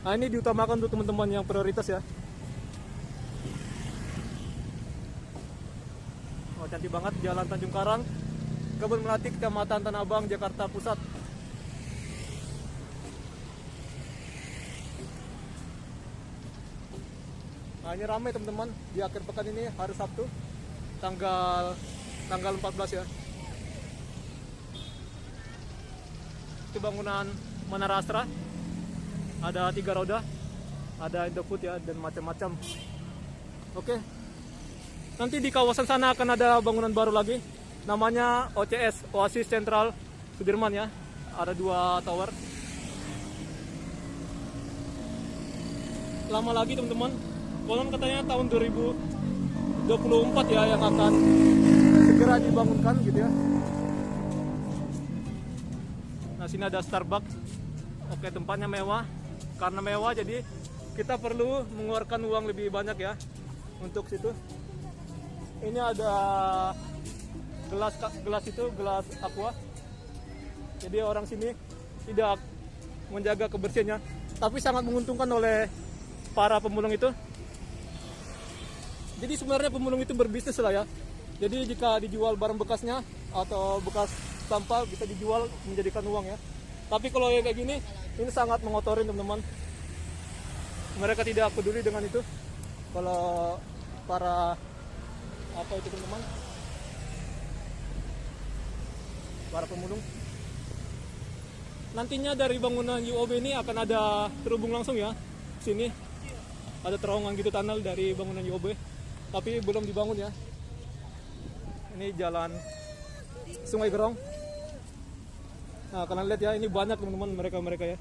Nah, ini diutamakan untuk teman-teman yang prioritas ya. Oh, cantik banget jalan Tanjung Karang Kebun Melati, Kecamatan Tanah Abang, Jakarta Pusat. Nah, ini ramai teman-teman di akhir pekan ini, hari Sabtu, tanggal 14 ya. Itu bangunan Menara Astra, ada 3 roda, ada Indofood ya, dan macam-macam. Oke, nanti di kawasan sana akan ada bangunan baru lagi, namanya OCS, Oasis Central Sudirman ya, ada 2 tower. Lama lagi teman-teman, konon katanya tahun 2024 ya yang akan segera dibangunkan gitu ya. Nah, sini ada Starbucks. Oke, tempatnya mewah. Karena mewah jadi kita perlu mengeluarkan uang lebih banyak ya untuk situ. Ini ada gelas aqua. Jadi orang sini tidak menjaga kebersihannya, tapi sangat menguntungkan oleh para pemulung itu. Jadi sebenarnya pemulung itu berbisnis lah ya. Jadi jika dijual barang bekasnya atau bekas sampah bisa dijual menjadikan uang ya. Tapi kalau yang kayak gini, ini sangat mengotori teman-teman. Mereka tidak peduli dengan itu. Kalau para apa itu teman-teman, para pemulung. Nantinya dari bangunan UOB ini akan ada terhubung langsung ya. Sini ada terowongan gitu, tunnel dari bangunan UOB. Tapi belum dibangun ya. Ini jalan Sungai Gerong. Nah, kalian lihat ya, ini banyak teman-teman mereka ya.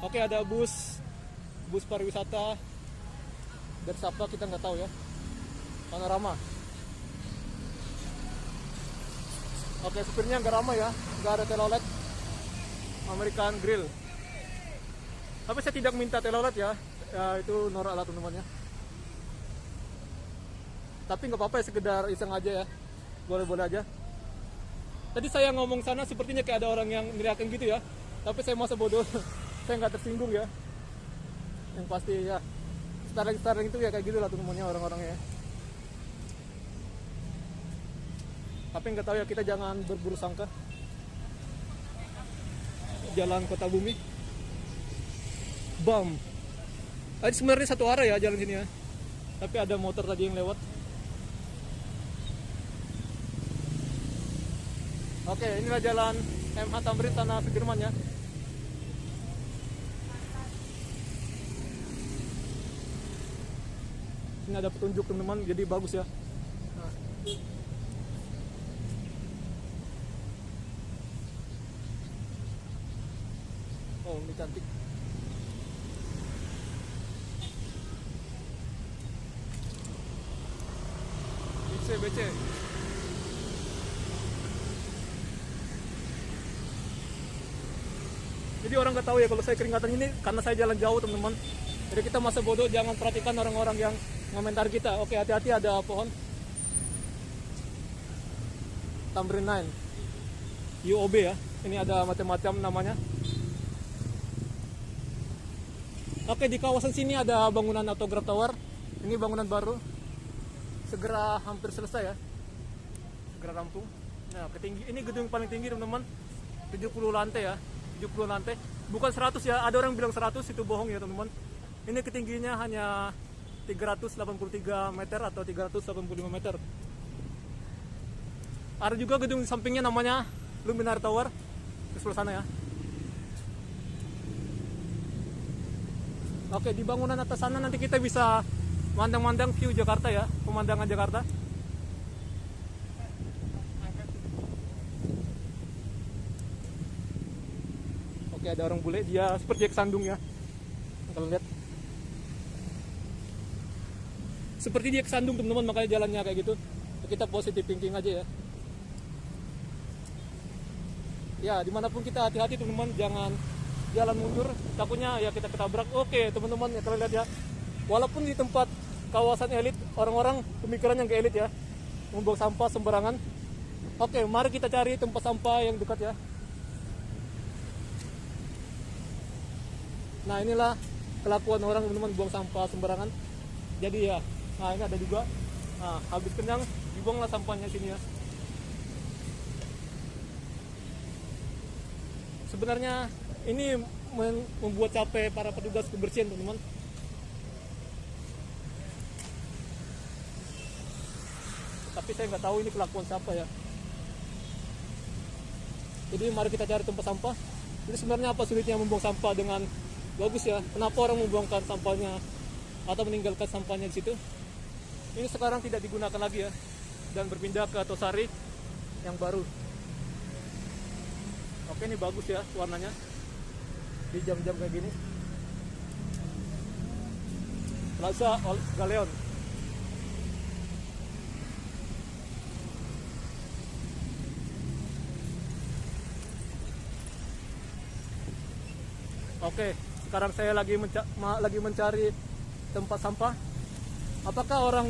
Oke, ada bus pariwisata dari siapa kita nggak tahu ya. Panorama. Oke, supirnya nggak ramai ya, nggak ada telolet. American Grill. Tapi saya tidak minta telolet ya, itu norak lah teman-teman ya. Tapi nggak apa-apa ya, sekedar iseng aja ya, boleh-boleh aja. Tadi saya ngomong sana sepertinya kayak ada orang yang neriakin gitu ya, tapi saya masa bodoh, saya nggak tersinggung ya. Yang pasti ya, Starling itu ya kayak gitu lah teman-temannya orang-orangnya ya. Tapi nggak tahu ya, kita jangan berburu sangka. Jalan Kota Bumi. Bam. Ini sebenarnya satu arah ya jalan sini ya. Tapi ada motor tadi yang lewat. Oke, inilah jalan MH Tamrin Tanah Sudirman ya. Ini ada petunjuk teman-teman, jadi bagus ya. Nah. Oh, ini cantik. BC. Jadi orang nggak tahu ya kalau saya keringatan ini karena saya jalan jauh teman-teman. Jadi kita masa bodoh, jangan perhatikan orang-orang yang komentar kita. Oke, hati-hati ada pohon. Tamrin 9 UOB ya. Ini ada macam-macam namanya. Oke, di kawasan sini ada bangunan Autograph Tower. Ini bangunan baru. Segera hampir selesai ya. Segera rampung. Nah, ini gedung paling tinggi teman-teman. 70 lantai ya. 70 lantai. Bukan 100 ya. Ada orang bilang 100, itu bohong ya teman-teman. Ini ketinggiannya hanya 383 meter atau 385 meter. Ada juga gedung di sampingnya namanya Luminar Tower. Di sebelah sana ya. Oke, di bangunan atas sana nanti kita bisa mandang-mandang view Jakarta ya, pemandangan Jakarta. Oke, ada orang bule, dia seperti kesandung ya. Kalian lihat. Seperti dia kesandung teman-teman, makanya jalannya kayak gitu. Kita positive thinking aja ya. Ya, dimanapun kita hati-hati teman-teman, jangan jalan mundur, takutnya ya kita ketabrak. Oke teman-teman, ya kalian lihat ya. Walaupun di tempat kawasan elit, orang-orang pemikirannya nggak elit ya, membuang sampah sembarangan. Oke, mari kita cari tempat sampah yang dekat ya. Nah, inilah kelakuan orang teman-teman, buang sampah sembarangan. Jadi ya, Nah ini ada juga. Nah habis kenyang dibuanglah sampahnya sini ya. Sebenarnya ini membuat capek para petugas kebersihan teman-teman. Tapi saya nggak tahu ini kelakuan siapa ya. Jadi mari kita cari tempat sampah. Jadi sebenarnya apa sulitnya membuang sampah dengan bagus ya? Kenapa orang membuangkan sampahnya atau meninggalkan sampahnya di situ? Ini sekarang tidak digunakan lagi ya, dan berpindah ke Tosari yang baru. Oke, ini bagus ya warnanya di jam-jam kayak gini. Plaza Galeon. Oke, sekarang saya lagi mencari tempat sampah. Apakah orang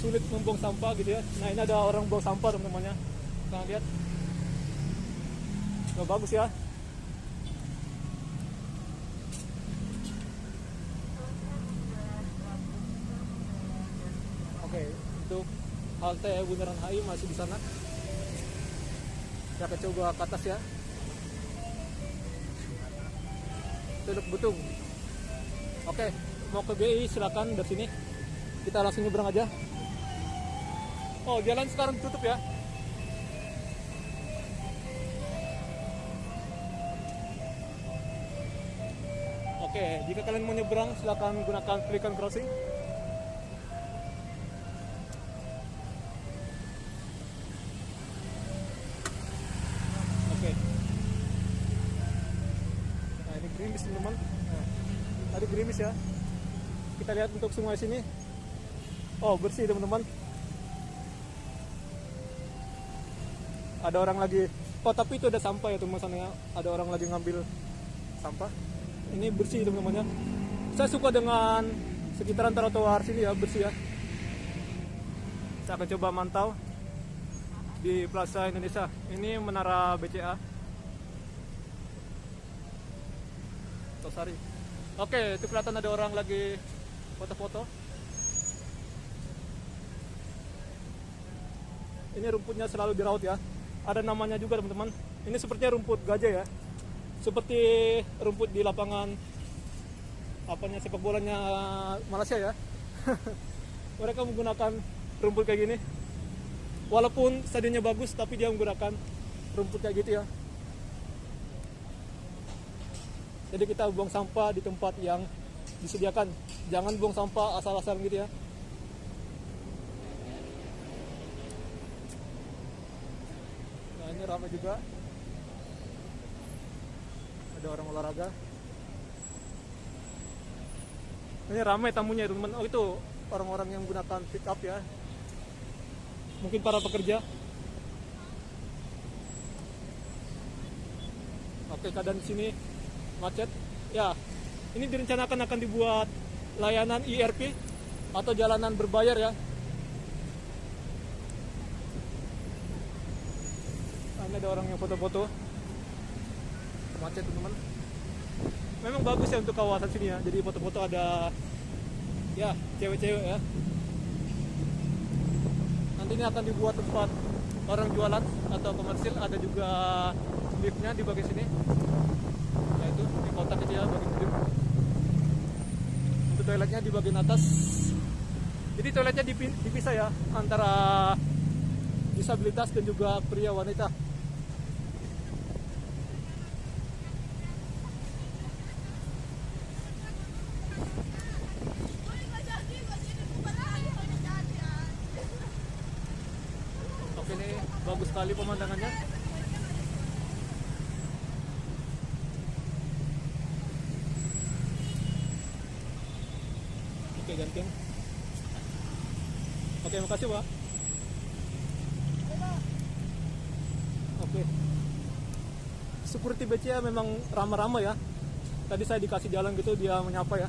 sulit membuang sampah gitu ya? Nah ini ada orang buang sampah teman-temannya. Kita lihat. Oh, bagus ya. Oke, untuk halte Bundaran HI masih di sana. Kita akan coba ke atas ya. Teluk Betung. Oke, mau ke GI silakan dari sini. Kita langsung nyebrang aja. Oh, jalan sekarang tutup ya. Oke, jika kalian mau nyebrang silakan gunakan pelikan crossing. Oke. Nah, ini gerimis teman-teman. Nah, tadi gerimis ya. Kita lihat untuk sungai sini. Oh, bersih teman-teman. Ada orang lagi. Oh, tapi itu ada sampah ya teman-teman sana ya. Ada orang lagi ngambil sampah. Ini bersih teman-teman ya. Saya suka dengan sekitaran trotoar sini ya, bersih ya. Saya akan coba mantau di Plaza Indonesia. Ini menara BCA Tosari. Oke, itu kelihatan ada orang lagi foto-foto. Ini rumputnya selalu dirawat ya. Ada namanya juga teman-teman. Ini sepertinya rumput gajah ya. Seperti rumput di lapangan apanya sepak bolanya Malaysia ya. Mereka menggunakan rumput kayak gini. Walaupun stadionnya bagus, tapi dia menggunakan rumput kayak gitu ya. Jadi kita buang sampah di tempat yang disediakan. Jangan buang sampah asal-asalan gitu ya. Nah ini ramai juga. Ada orang olahraga. Ini ramai tamunya teman-teman. Oh itu orang-orang yang menggunakan pick up ya. Mungkin para pekerja. Oke, keadaan di sini macet. Ya, ini direncanakan akan dibuat layanan IRP atau jalanan berbayar ya. Nah, ini ada orang yang foto-foto. Macet teman-teman. Memang bagus ya untuk kawasan sini ya. Jadi foto-foto ada ya cewek-cewek ya. Nanti ini akan dibuat tempat orang jualan atau komersil. Ada juga liftnya di bagian sini. Yaitu di kotak itu ya bagian lift. Untuk toiletnya di bagian atas. Jadi toiletnya dipisah ya antara disabilitas dan juga pria wanita. Ini bagus sekali pemandangannya. Oke, gantian. Oke, makasih Pak. Oke. Security BCA memang ramah-ramah ya. Tadi saya dikasih jalan gitu, dia menyapa ya.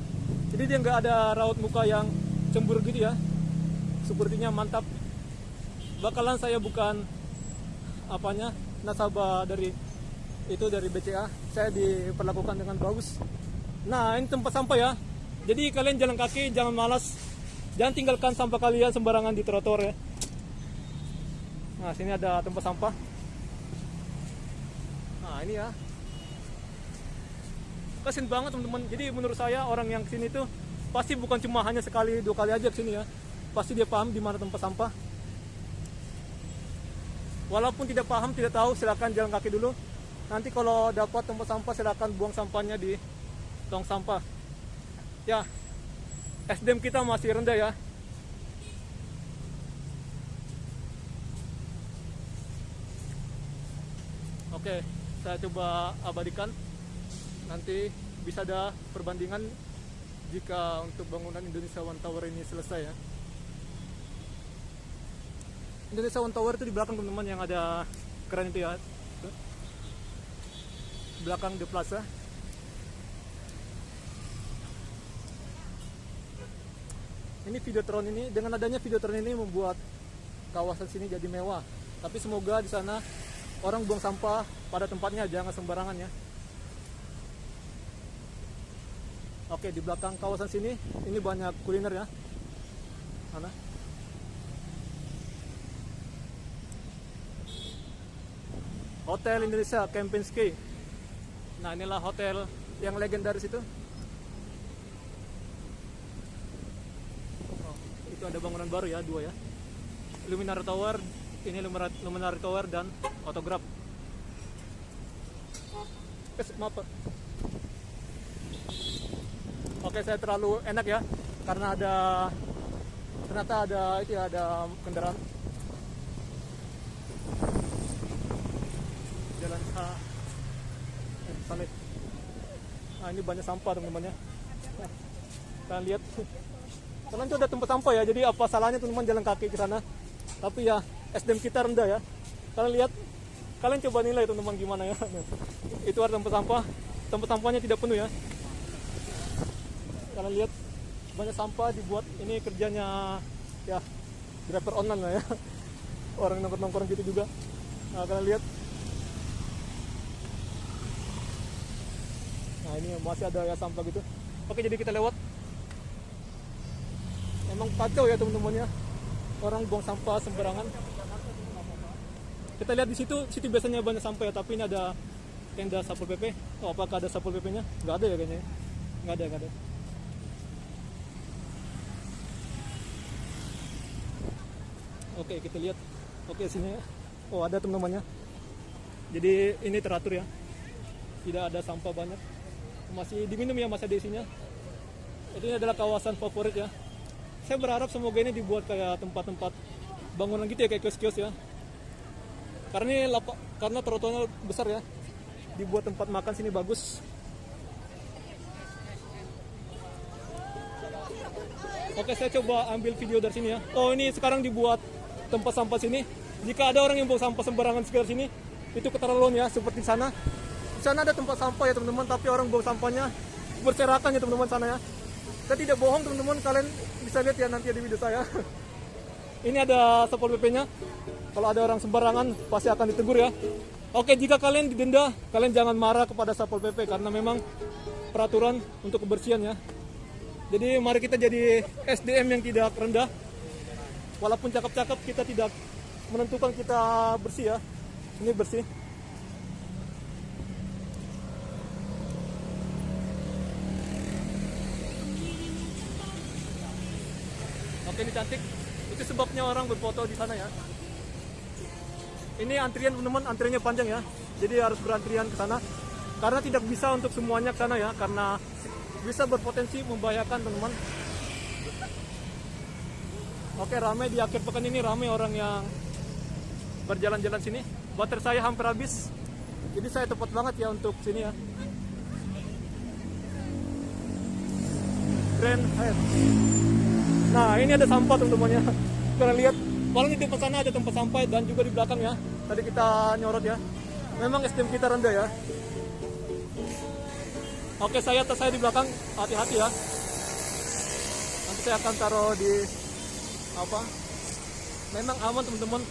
Jadi dia nggak ada raut muka yang cemburu gitu ya. Security-nya mantap. Bakalan saya bukan apanya nasabah dari BCA. Saya diperlakukan dengan bagus. Nah ini tempat sampah ya. Jadi kalian jalan kaki jangan malas Jangan tinggalkan sampah kalian sembarangan di trotoar ya. Nah, sini ada tempat sampah. Nah, ini ya. Kasian banget teman-teman. Jadi menurut saya orang yang kesini tuh pasti bukan cuma hanya sekali 2 kali aja kesini ya. Pasti dia paham di mana tempat sampah. Walaupun tidak paham, tidak tahu, silakan jalan kaki dulu. Nanti kalau dapat tempat sampah silakan buang sampahnya di tong sampah. Ya, SDM kita masih rendah ya. Oke, saya coba abadikan. Nanti bisa ada perbandingan jika untuk bangunan Indonesia One Tower ini selesai ya. Indonesia One Tower itu di belakang teman-teman yang ada keren itu ya. Belakang The Plaza. Ini Videotron ini, dengan adanya Videotron ini membuat kawasan sini jadi mewah. Tapi semoga di sana orang buang sampah pada tempatnya, jangan sembarangan ya. Oke, di belakang kawasan sini ini banyak kuliner ya. Mana? Hotel Indonesia Kempinski. Nah, inilah hotel yang legendaris itu. Oh, itu ada bangunan baru ya, 2 ya. Luminary Tower, ini Luminary Tower dan Autograph. Maaf Pak. Oke, saya terlalu enak ya karena ternyata ada itu ya, ada kendaraan jalan Saleh. Nah, ini banyak sampah teman-teman ya. Kalian lihat, kalian itu ada tempat sampah ya. Jadi apa salahnya teman-teman jalan kaki ke sana? Tapi ya SDM kita rendah ya. Kalian lihat, kalian coba nilai teman-teman gimana ya. Itu ada tempat sampah. Tempat sampahnya tidak penuh ya. Kalian lihat banyak sampah dibuat, ini kerjanya ya driver online lah ya. Orang nongkrong-nongkrong gitu juga. Nah, kalian lihat. Nah, ini masih ada ya sampah gitu. Oke, jadi kita lewat. Emang kacau ya teman-teman ya. Orang buang sampah sembarangan. Kita lihat di situ biasanya banyak sampah ya, tapi ini ada tenda Satpol PP. Oh, apakah ada Satpol PP-nya? Nggak ada ya kayaknya. Nggak ada. Oke, kita lihat. Oke, sini ya. Oh, ada teman-temannya. Jadi ini teratur ya. Tidak ada sampah banyak. Masih diminum ya, masih ada isinya. Ini adalah kawasan favorit ya. Saya berharap semoga ini dibuat kayak tempat-tempat bangunan gitu ya, kayak kios-kios ya. Karena trotoarnya besar ya. Dibuat tempat makan sini bagus. Oke, saya coba ambil video dari sini ya. Oh, ini sekarang dibuat tempat sampah sini. Jika ada orang yang buang sampah sembarangan sekitar sini, itu keterlaluan ya, seperti sana. Di sana ada tempat sampah ya teman-teman, tapi orang buang sampahnya berserakan ya teman-teman sana ya. Saya tidak bohong teman-teman, kalian bisa lihat ya nanti di video saya. Ini ada Satpol PP-nya. Kalau ada orang sembarangan pasti akan ditegur ya. Oke, jika kalian didenda, kalian jangan marah kepada Satpol PP karena memang peraturan untuk kebersihan ya. Jadi mari kita jadi SDM yang tidak rendah. Walaupun cakep-cakep, kita tidak menentukan kita bersih ya. Ini bersih. Oke, ini cantik. Itu sebabnya orang berfoto di sana ya. Ini antrian teman-teman, antriannya panjang ya. Jadi harus berantrian ke sana. Karena tidak bisa untuk semuanya ke sana ya, karena bisa berpotensi membahayakan teman-teman. Oke, ramai di akhir pekan ini, ramai orang yang berjalan-jalan sini. Baterai saya hampir habis. Jadi saya tepat banget ya untuk sini ya. Grand Hyatt. Nah, ini ada sampah teman-teman ya. Kalian lihat, paling di depan sana ada tempat sampah dan juga di belakang ya. Tadi kita nyorot ya. Memang SDM kita rendah ya. Oke, tas saya di belakang, hati-hati ya. Nanti saya akan taruh di apa? Memang aman teman-teman.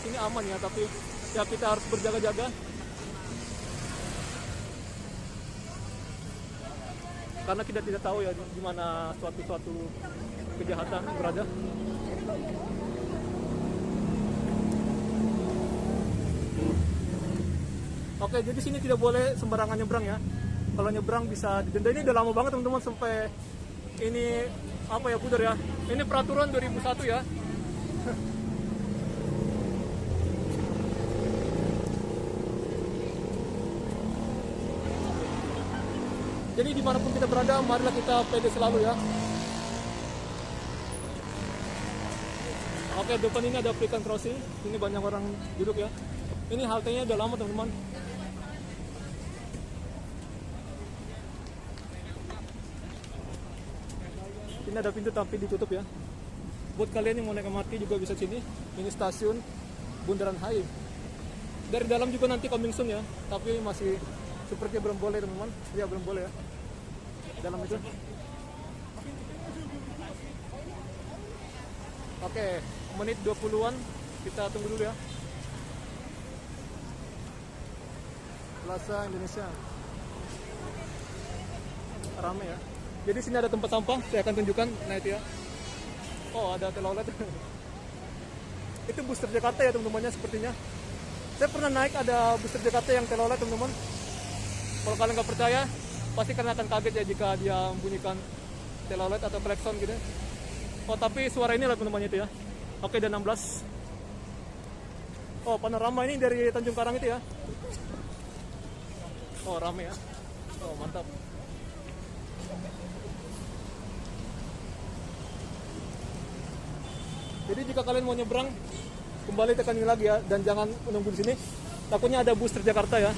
Ini aman ya, tapi ya kita harus berjaga-jaga. karena kita tidak tahu ya di mana suatu kejahatan berada. Oke, jadi sini tidak boleh sembarangan nyebrang ya. Kalau nyebrang bisa didenda. Ini udah lama banget teman-teman, sampai ini apa ya, pudar ya. Ini peraturan 2001 ya. Jadi dimanapun kita berada, marilah kita pede selalu ya. Oke, depan ini ada African Crossing. Ini banyak orang duduk ya. Ini haltenya udah lama teman-teman. Ini ada pintu tapi ditutup ya. Buat kalian yang mau naik MRT juga bisa sini. Ini stasiun Bundaran HI. Dari dalam juga nanti coming soon ya. Tapi masih sepertinya belum boleh teman-teman. Ya belum boleh ya. Dalam itu. Oke, menit 20-an. Kita tunggu dulu ya. Plaza Indonesia. Ramai ya. Jadi sini ada tempat sampah, saya akan tunjukkan. Nah itu ya. Oh, ada telolet. Itu booster Jakarta ya teman-temannya sepertinya. Saya pernah naik ada booster Jakarta yang telolet teman-teman. Kalau kalian nggak percaya, pasti kalian akan kaget ya jika dia membunyikan telolet atau klakson gitu. Oh, tapi suara ini lah teman-temannya itu ya. Oke, dan 16. Oh, panorama ini dari Tanjung Karang itu ya. Oh, rame ya. Oh, mantap. Jadi jika kalian mau nyebrang, kembali tekan ini lagi ya, dan jangan menunggu di sini. Takutnya ada bus Jakarta ya,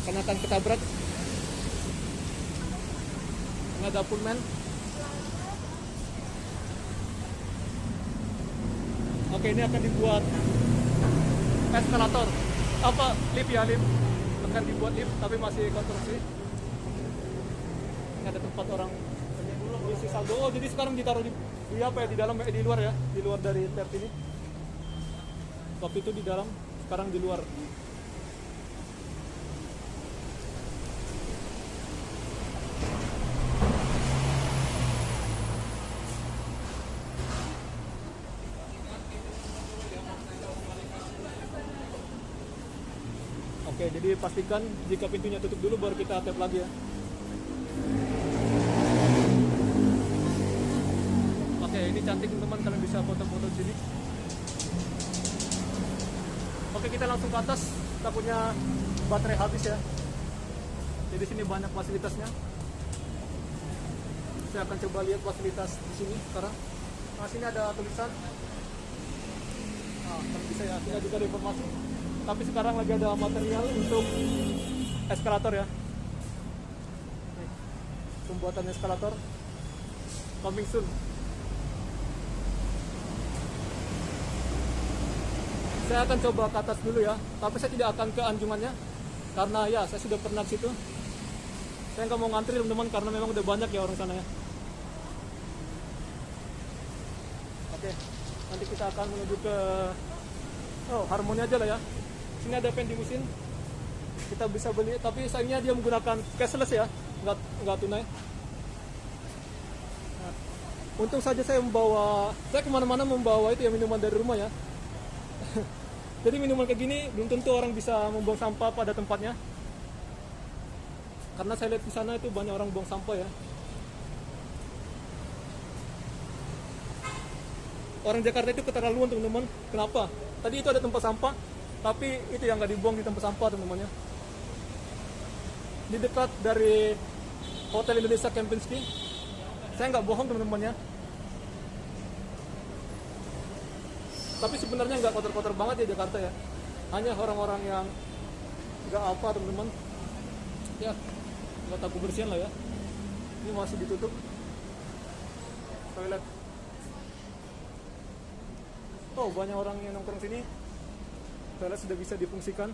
karena akan ketabrak. Ini ada Pullman. Oke, ini akan dibuat eskalator. Apa? Lift ya, lift. Akan dibuat lift, tapi masih konstruksi. Ini ada tempat orang isi saldo. Oh, jadi sekarang ditaruh di apa ya, di dalam di luar ya, di luar dari TERT ini. Waktu itu di dalam, sekarang di luar. Oke, jadi pastikan jika pintunya tutup dulu baru kita tap lagi ya. Oke, ini cantik teman-teman, kalian bisa foto-foto di sini. Oke, kita langsung ke atas, takutnya baterai habis ya. Jadi sini banyak fasilitasnya. Saya akan coba lihat fasilitas di sini sekarang. Nah, sini ada tulisan. Nah, kalau bisa ya, sini juga ada informasi. Tapi sekarang lagi ada material untuk eskalator ya. Nih, pembuatan eskalator coming soon. Saya akan coba ke atas dulu ya, tapi saya tidak akan ke anjungannya karena ya saya sudah pernah ke situ. Saya nggak mau ngantri teman-teman karena memang udah banyak ya orang sana ya. Oke, nanti kita akan menuju ke Harmoni aja lah ya. Sini ada vending mesin, kita bisa beli, tapi sayangnya dia menggunakan cashless ya, nggak tunai. Nah, untung saja saya kemana-mana membawa itu ya, minuman dari rumah ya. Jadi minuman kayak gini belum tentu orang bisa membuang sampah pada tempatnya. Karena saya lihat di sana itu banyak orang buang sampah ya. Orang Jakarta itu keterlaluan teman-teman. Kenapa? Tadi itu ada tempat sampah, tapi itu yang nggak dibuang di tempat sampah teman-temannya. Di dekat dari Hotel Indonesia Kempinski. Saya nggak bohong teman-temannya. Tapi sebenarnya nggak kotor-kotor banget ya Jakarta ya. Hanya orang-orang yang nggak apa teman-teman. Ya, nggak tahu kebersihan lah ya. Ini masih ditutup. Toilet. Oh, banyak orang yang nongkrong sini. Toilet sudah bisa difungsikan.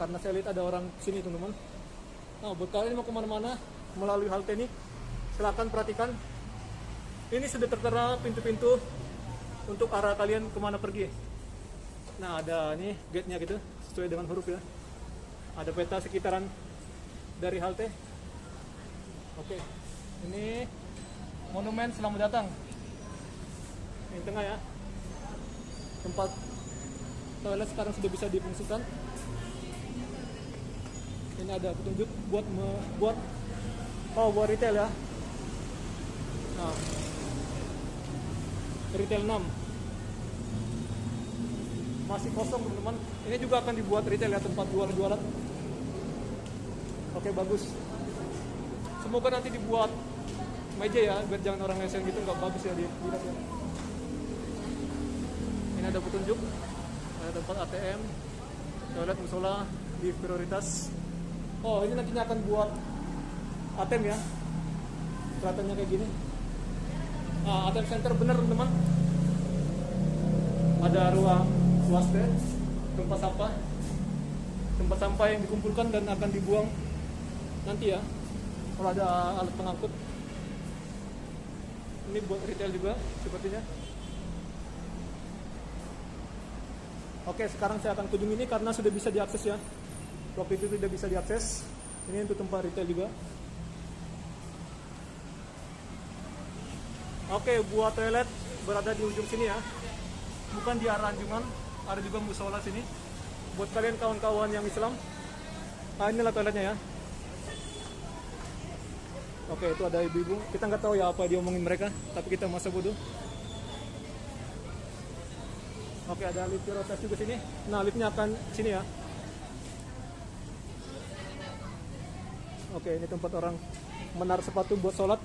Karena saya lihat ada orang sini teman-teman. Nah, buat kalian mau kemana-mana melalui halte ini, silakan perhatikan. Ini sudah tertera pintu-pintu untuk arah kalian kemana pergi. Nah, ada nih gate-nya gitu, sesuai dengan huruf ya. Ada peta sekitaran dari halte. Oke, ini monumen selamat datang. Ini tengah ya. Tempat toilet sekarang sudah bisa difungsikan. Ini ada petunjuk buat buat retail ya. Nah, retail 6 masih kosong teman-teman. Ini juga akan dibuat retail ya, tempat jualan. Oke, bagus. Semoga nanti dibuat meja ya, biar jangan orang lesen gitu, nggak bagus ya dilihat ya. Ini ada petunjuk, ada tempat ATM, toilet musola di prioritas. Oh, ini nantinya akan buat ATM ya, kelihatannya kayak gini. ATM center bener teman-teman. Ada ruang waste, tempat sampah yang dikumpulkan dan akan dibuang nanti ya, kalau ada alat pengangkut. Ini buat retail juga sepertinya. Oke, sekarang saya akan kunjungi ini karena sudah bisa diakses ya. Waktu itu tidak bisa diakses. Ini untuk tempat retail juga. Oke, buat toilet berada di ujung sini ya, bukan di arah Anjungan. Ada juga musola sini. Buat kalian kawan-kawan yang Islam, inilah toiletnya ya. Oke, itu ada ibu-ibu. Kita nggak tahu ya apa dia omongin mereka, tapi kita masa bodoh. Oke, ada lift rotas juga sini. Nah, liftnya akan sini ya. Oke, ini tempat orang menaruh sepatu buat sholat.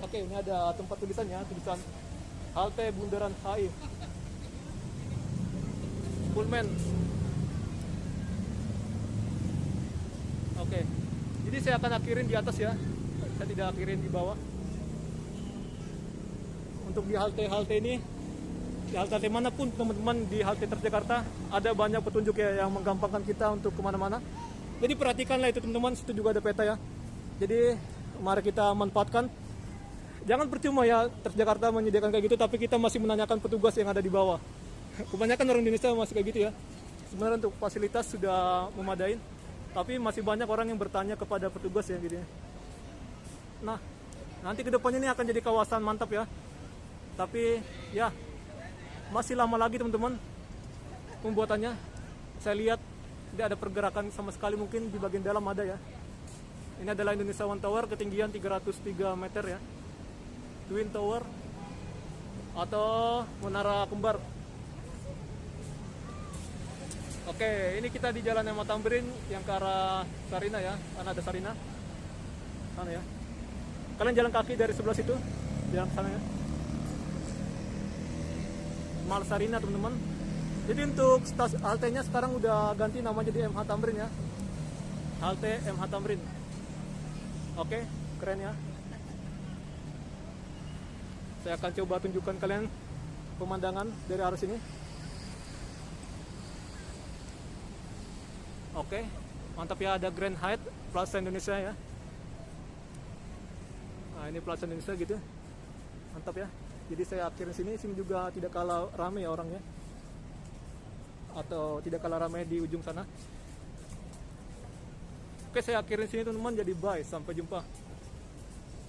Oke, ini ada tempat tulisannya, tulisan halte Bundaran HI. Pullman. Oke, jadi saya akan akhirin di atas ya, saya tidak akhirin di bawah. Untuk di halte ini, di halte manapun teman-teman, di halte Transjakarta ada banyak petunjuk ya yang menggampangkan kita untuk kemana-mana. Jadi perhatikanlah itu teman-teman, situ juga ada peta ya. Jadi mari kita manfaatkan. Jangan percuma ya Transjakarta menyediakan kayak gitu, tapi kita masih menanyakan petugas yang ada di bawah. Kebanyakan orang Indonesia masih kayak gitu ya. Sebenarnya untuk fasilitas sudah memadai, tapi masih banyak orang yang bertanya kepada petugas ya gitu ya. Nah, nanti kedepannya ini akan jadi kawasan mantap ya. Tapi ya masih lama lagi teman-teman pembuatannya. Saya lihat tidak ada pergerakan sama sekali, mungkin di bagian dalam ada ya. Ini adalah Indonesia One Tower, ketinggian 303 meter ya. Twin Tower atau Menara Kembar. Oke, ini kita di Jalan MH Tamrin yang ke arah Sarina ya, karena ada Sarina sana ya. Kalian jalan kaki dari sebelah situ, jalan ke sana ya. Mal Sarina teman-teman. Jadi untuk haltenya sekarang udah ganti nama jadi MH Tamrin ya. Halte MH Tamrin. Oke, keren ya. Saya akan coba tunjukkan kalian pemandangan dari arah sini. Oke, mantap ya, ada Grand Hyatt Plaza Indonesia ya. Nah, ini Plaza Indonesia gitu. Mantap ya. Jadi saya akhirin sini juga tidak kalah ramai ya orangnya. Atau tidak kalah ramai di ujung sana. Oke, saya akhirin sini teman-teman, jadi bye, sampai jumpa.